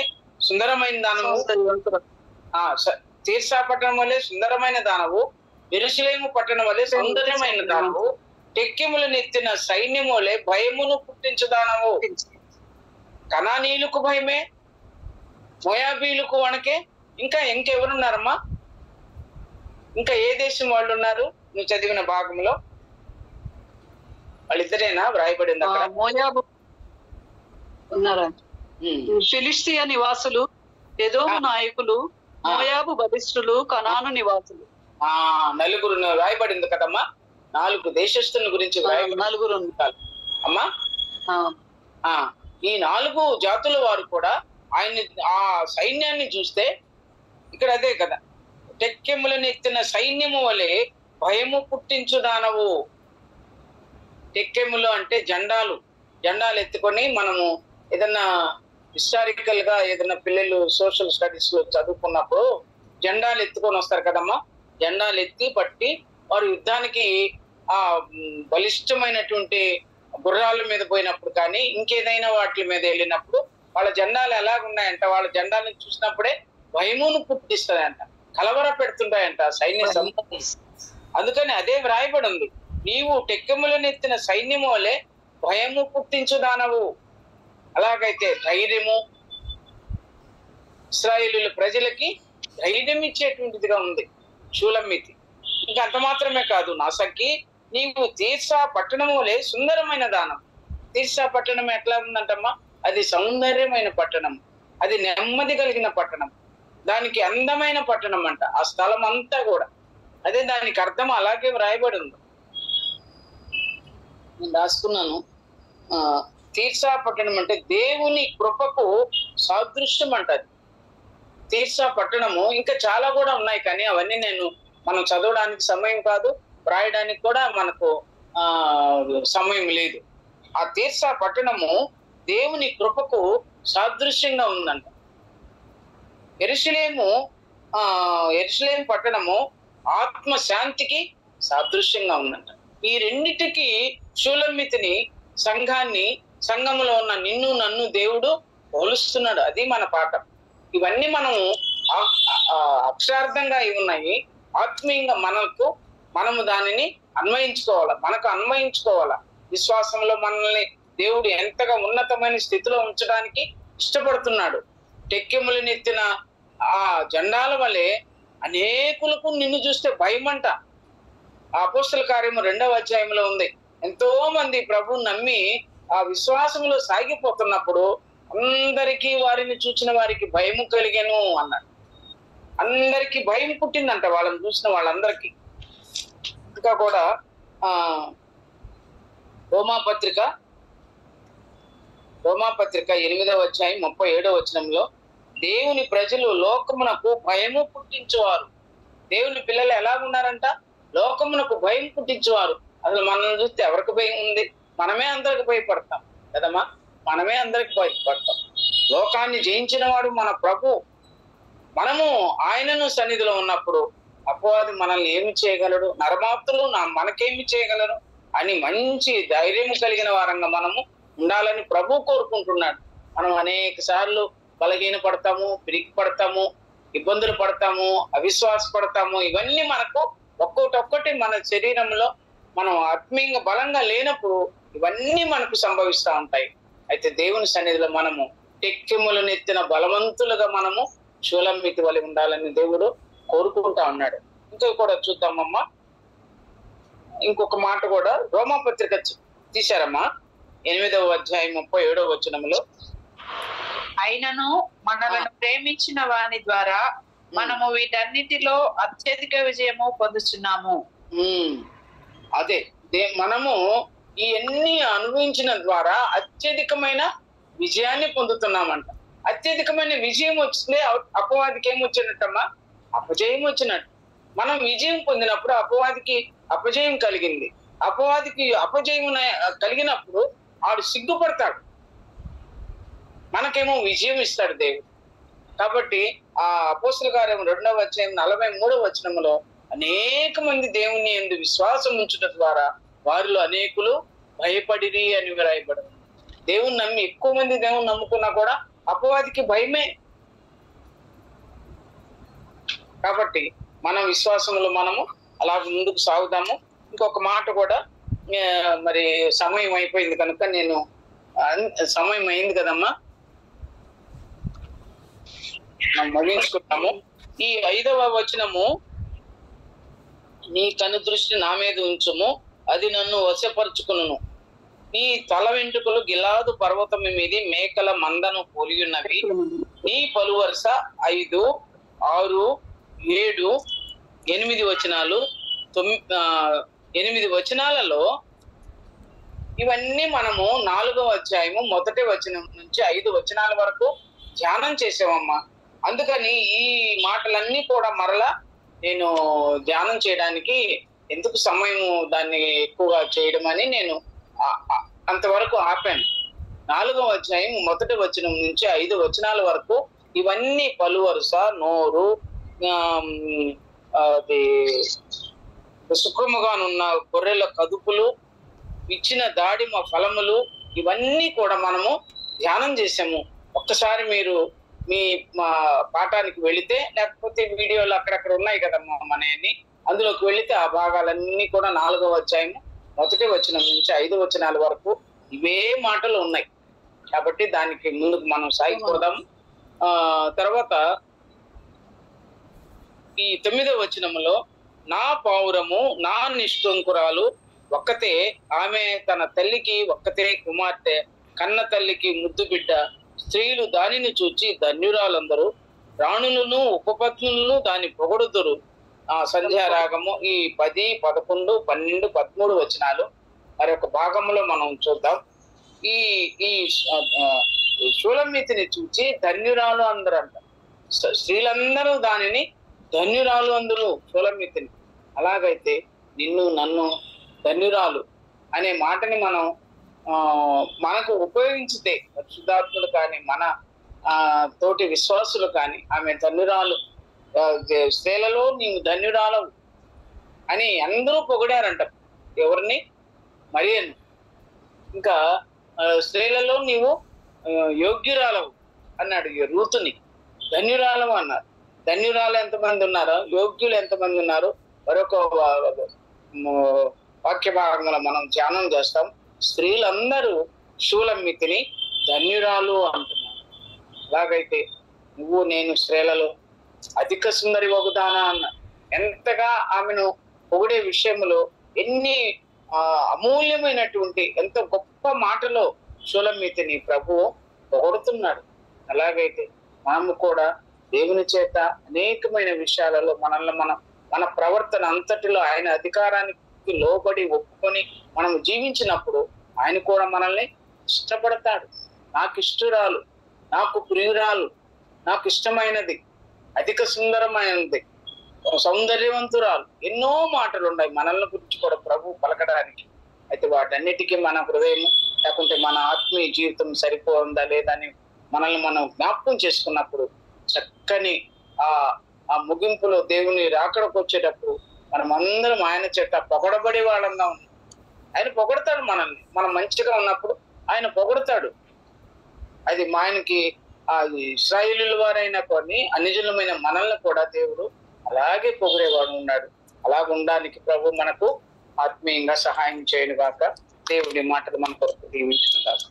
సుందరమైన దానవు. తీర్సా పట్టణం వలె సుందరమైన దానవు, యెరూషలేము పట్టణం వలె సౌందర్యమైన దానవు, టెక్కెములనెత్తిన సైన్యము వలె భయమును పుట్టించు దానవు. కనానీయులకు భయమే, మోయాబీలకు వణకే. ఇంకెవరున్నారమ్మా? ఇంకా ఏ దేశం వాళ్ళు ఉన్నారు నువ్వు చదివిన భాగంలో? వాళ్ళిద్దరేనా వ్రాయబడింది అక్కడ? మోయాబు ఉన్నారా? ఫిలిష్తీయ నివాసులు, ఎదోము నాయకులు, మోయాబు బలిష్ఠులు, కనాను నివాసులు. నలుగురు రాయబడింది కదమ్మా. 4 దేశస్తుల గురించి నలుగురు అమ్మా. ఈ 4 జాతుల వారు కూడా ఆయన్ని, ఆ సైన్యాన్ని చూస్తే ఇక్కడ అదే కదా, టెక్కెములను ఎత్తిన సైన్యము వలె భయము పుట్టించు దానవు. టెక్కెములు అంటే జెండాలు ఎత్తుకొని, మనము ఏదన్నా హిస్టారికల్ గా ఏదన్నా పిల్లలు సోషల్ స్టడీస్ లో చదువుకున్నప్పుడు జెండాలు ఎత్తుకొని వస్తారు కదమ్మా. జెండాలు ఎత్తి పట్టి వారు యుద్ధానికి ఆ బలిష్టమైనటువంటి గుర్రాల మీద పోయినప్పుడు కానీ ఇంకేదైనా వాటి మీద వెళ్ళినప్పుడు వాళ్ళ జెండాలు ఎలాగున్నాయంట, వాళ్ళ జెండాలను చూసినప్పుడే భయమును పుట్టిస్తాయంట, కలవర పెడుతుంటాయంట సైన్య సమూహం. అందుకని అదే వ్రాయబడి ఉంది, నీవు టెక్కెములను ఎత్తిన సైన్యము వలె భయము పుట్టించు దానవు. అలాగైతే ధైర్యము, ఇశ్రాయేలీయుల ప్రజలకి ధైర్యం ఇచ్చేటువంటిదిగా ఉంది షూలమ్మితి. ఇంకా అంత మాత్రమే కాదు, నా సఖి నీవు తీర్సా పట్టణము వలె సుందరమైన దానం. తీర్సా పట్టణం ఎట్లా ఉందంటమ్మా? అది సౌందర్యమైన పట్టణం, అది నెమ్మది కలిగిన పట్టణం, దానికి అందమైన పట్టణం అంట ఆ స్థలం అంతా కూడా. అదే దానికి అర్థం అలాగే వ్రాయబడి ఉంది. నేను రాసుకున్నాను. తీర్సా పట్టణం అంటే దేవుని కృపకు సాదృశ్యం అంటది. తీర్సా పట్టణము, ఇంకా చాలా కూడా ఉన్నాయి, కానీ అవన్నీ మనం చదవడానికి సమయం కాదు, రాయడానికి కూడా మనకు సమయం లేదు. ఆ తీర్సా పట్టణము దేవుని కృపకు సాదృశ్యంగా ఉందంట. యెరూషలేము పట్టణము ఆత్మ శాంతికి సాదృశ్యంగా ఉందంట. ఈ రెండిటికి షూలమ్మితిని, సంఘాన్ని, సంఘములో ఉన్న నిన్ను నన్ను దేవుడు పోలుస్తున్నాడు. అది మన పాఠం. ఇవన్నీ మనము అక్షరార్థంగా ఉన్నాయి, ఆత్మీయంగా మనము దానిని మనకు అన్వయించుకోవాలా. విశ్వాసంలో మనల్ని దేవుడు ఎంతగా ఉన్నతమైన స్థితిలో ఉంచడానికి ఇష్టపడుతున్నాడు. టెక్కెములనెత్తిన ఆ జెండాల వలె అనేకులకు నిన్ను చూస్తే భయమంట. ఆ అపోస్తల కార్యము 2వ అధ్యాయంలో ఉంది. ఎంతో మంది ప్రభువుని నమ్మి ఆ విశ్వాసంలో సాగిపోతున్నప్పుడు అందరికీ వారిని చూసిన వారికి భయము కలిగెను అన్నాడు. అందరికీ భయం పుట్టిందంట వాళ్ళని చూసిన వాళ్ళందరికీ. ఇంకా కూడా రోమాపత్రిక 8వ అధ్యాయం 37వ వచనంలో దేవుని ప్రజలు లోకమునకు భయము పుట్టించేవారు. దేవుని పిల్లలు ఎలాగున్నారంట? లోకమునకు భయం పుట్టించేవారు. అసలు మనల్ని చూస్తే ఎవరికి భయం ఉంది? మనమే అందరికి భయపడతాం కదమ్మా, మనమే అందరికి భయపడతాం. లోకాన్ని జయించిన వాడు మన ప్రభు. మనము ఆయనను సన్నిధిలో ఉన్నప్పుడు అపవాది మనల్ని ఏమి చేయగలడు? నరమాత్రులు మనకేమి చేయగలరు అని మంచి ధైర్యం కలిగిన వారంగా మనము ఉండాలని ప్రభు కోరుకుంటున్నాడు. మనం అనేక సార్లు బలహీన పడతాము, పిరికి పడతాము, ఇబ్బందులు పడతాము, అవిశ్వాస పడతాము. ఇవన్నీ మనకు ఒక్కొక్కటి మన శరీరంలో మనం ఆత్మీయంగా బలంగా లేనప్పుడు ఇవన్నీ మనకు సంభవిస్తూ ఉంటాయి. అయితే దేవుని సన్నిధిలో మనము టెక్కెములనెత్తిన బలవంతులుగా మనము షూలమ్మితి వలె ఉండాలని దేవుడు కోరుకుంటా ఉన్నాడు. ఇంకా కూడా చూద్దామమ్మా, ఇంకొక మాట కూడా రోమాపత్రిక తీశారమ్మా, 8వ అధ్యాయం 37వ వచనంలో, అయినను మనలను ప్రేమించిన వాని ద్వారా మనము వీటన్నిటిలో అత్యధిక విజయము పొందుతున్నాము. అదే మనము ఈ అన్ని అనుభవించిన ద్వారా అత్యధికమైన విజయాన్ని పొందుతున్నామంట. అత్యధికమైన విజయం వచ్చింది, అపవాదికి ఏమొచ్చినట్టమ్మా? అపజయం వచ్చినట్టు. మనం విజయం పొందినప్పుడు అపవాదికి అపజయం కలిగింది. అపవాదికి అపజయం కలిగినప్పుడు ఆడు సిగ్గుపడతాడు, మనకేమో విజయం ఇస్తాడు దేవుడు. కాబట్టి ఆ అపోస్తల కార్యం 2వ అధ్యాయం 43వ వచనంలో అనేక మంది దేవుని యందు విశ్వాసం ఉంచుట ద్వారా వారిలో అనేకులు భయపడిరి అని వ్రాయబడింది. దేవుని నమ్మి ఎక్కువ మంది దేవుని నమ్ముకున్నా కూడా అపవాదికి భయమే. కాబట్టి మన విశ్వాసంలో మనము అలా ముందుకు సాగుదాము. ఇంకొక మాట కూడా, మరి సమయం అయిపోయింది కనుక సమయం అయింది కదమ్మా, మనం ముగించుకుంటాము. ఈ 5వ వచనము, నీ కను దృష్టి నా మీద ఉంచుము, అది నన్ను వశపరుచుకును. నీ తల వెంట్రుకలు గిలాదు పర్వతం మీది మేకల మందను పోలియున్నవి. నీ పలువరుస 5, 6, 7, 8 వచనాలు, 8 వచనాలలో ఇవన్నీ మనము 4వ అధ్యాయము 1వ వచనం నుంచి 5 వచనాల వరకు ధ్యానం చేసామమ్మా. అందుకని ఈ మాటలన్నీ కూడా మరలా నేను ధ్యానం చేయడానికి ఎందుకు సమయము దాన్ని ఎక్కువగా చేయడం అని నేను అంతవరకు ఆపాను. 4వ అధ్యాయం 1వ వచనం నుంచి 5 వచనాల వరకు ఇవన్నీ పలువరుస, నోరు, సుఖముగానున్న గొర్రెల కదుపులు, ఇచ్చిన దాడిమ ఫలములు, ఇవన్నీ కూడా మనము ధ్యానం చేసాము. ఒక్కసారి మీరు మా పాఠానికి వెళితే, లేకపోతే వీడియోలు అక్కడక్కడ ఉన్నాయి కదమ్మా మనయన్ని, అందులోకి వెళితే ఆ భాగాలన్నీ కూడా 4వ అధ్యాయం 1వ వచనం నుంచి 5 వచనాల వరకు ఇవే మాటలు ఉన్నాయి. కాబట్టి దానికి ముందుకు మనం సాగిపోదాం. తర్వాత ఈ 9వ వచనములో, నా పావురము నా నిష్ఠుంకురాలు ఒక్కతే, ఆమె తన తల్లికి ఒక్కతే కుమార్తె, కన్న తల్లికి ముద్దు బిడ్డ, స్త్రీలు దానిని చూచి ధన్యురాలందరూ, రాణులను ఉపపత్నులను దాన్ని పొగడుదురు. సంధ్యారాగము ఈ 10, 11, 12, 13 వచనాలు మరి ఒక భాగంలో మనం చూద్దాం. ఈ షూలమ్మితిని చూచి ధన్యురాలు అందరంట. స్త్రీలందరూ దానిని ధన్యురాలు అందురు షూలమ్మితిని. అలాగైతే నిన్ను నన్ను ధన్యురాలు అనే మాటని మనం మనకు ఉపయోగించితే పరిశుద్ధాత్ములు కానీ మన తోటి విశ్వాసులు కానీ ఆమె ధన్యురాలు, స్త్రీలలో నీవు ధన్యురాలవు అని అందరూ పొగిడారంట. ఎవరిని? మరియను. ఇంకా స్త్రీలలో నీవు యోగ్యురాలవు అన్నాడు. రూతుని ధన్యురాలవు అన్నారు. ధన్యురాలు ఎంతమంది ఉన్నారో, యోగ్యులు ఎంతమంది ఉన్నారో మరొక వాక్య భాగంలో మనం ధ్యానం చేస్తాం. స్త్రీలందరూ షూలమ్మితిని ధన్యురాలు అంటున్నారు. అలాగైతే నువ్వు నేను స్త్రీలలో అధిక సుందరి వగుదానా అన్న ఎంతగా ఆమెను పొగిడే విషయంలో ఎన్ని అమూల్యమైనటువంటి ఎంత గొప్ప మాటలో షూలమ్మితిని ప్రభువు పొగడుతున్నాడు. అలాగైతే మనము కూడా దేవుని చేత అనేకమైన విషయాలలో మనల్ని మన ప్రవర్తన అంతటిలో ఆయన అధికారానికి లోబడి ఒప్పుకొని మనం జీవించినప్పుడు ఆయన కూడా మనల్ని ఇష్టపడతాడు. నాకు ఇష్టరాలు, నాకు ప్రియురాలు, నాకు ఇష్టమైనది, అధిక సుందరమైనది, సౌందర్యవంతురాలు, ఎన్నో మాటలు ఉన్నాయి మనల్ని గురించి కూడా ప్రభు పలకడానికి. అయితే వాటన్నిటికీ మన హృదయం లేకుంటే మన ఆత్మీయ జీవితం సరిపోతుందా లేదా అని మనల్ని మనం జ్ఞాపకం చేసుకున్నప్పుడు చక్కని ఆ ముగింపులో దేవుని రాకడకు వచ్చేటప్పుడు మనం అందరం ఆయన చేత పొగడబడే వాళ్ళంగా ఉన్నాం. ఆయన పొగడతాడు మనల్ని. మనం మంచిగా ఉన్నప్పుడు ఆయన పొగడతాడు. అది ఆయనకి ఇశ్రాయేలీయుల వారైన కొన్ని అన్యజనులమైన మనల్ని కూడా దేవుడు అలాగే పొగిడేవాడు ఉన్నాడు. అలాగ ఉండడానికి ప్రభు మనకు ఆత్మీయంగా సహాయం చేయను గాక. దేవుడి మాటలు మన కొరకు దీవించును గాక.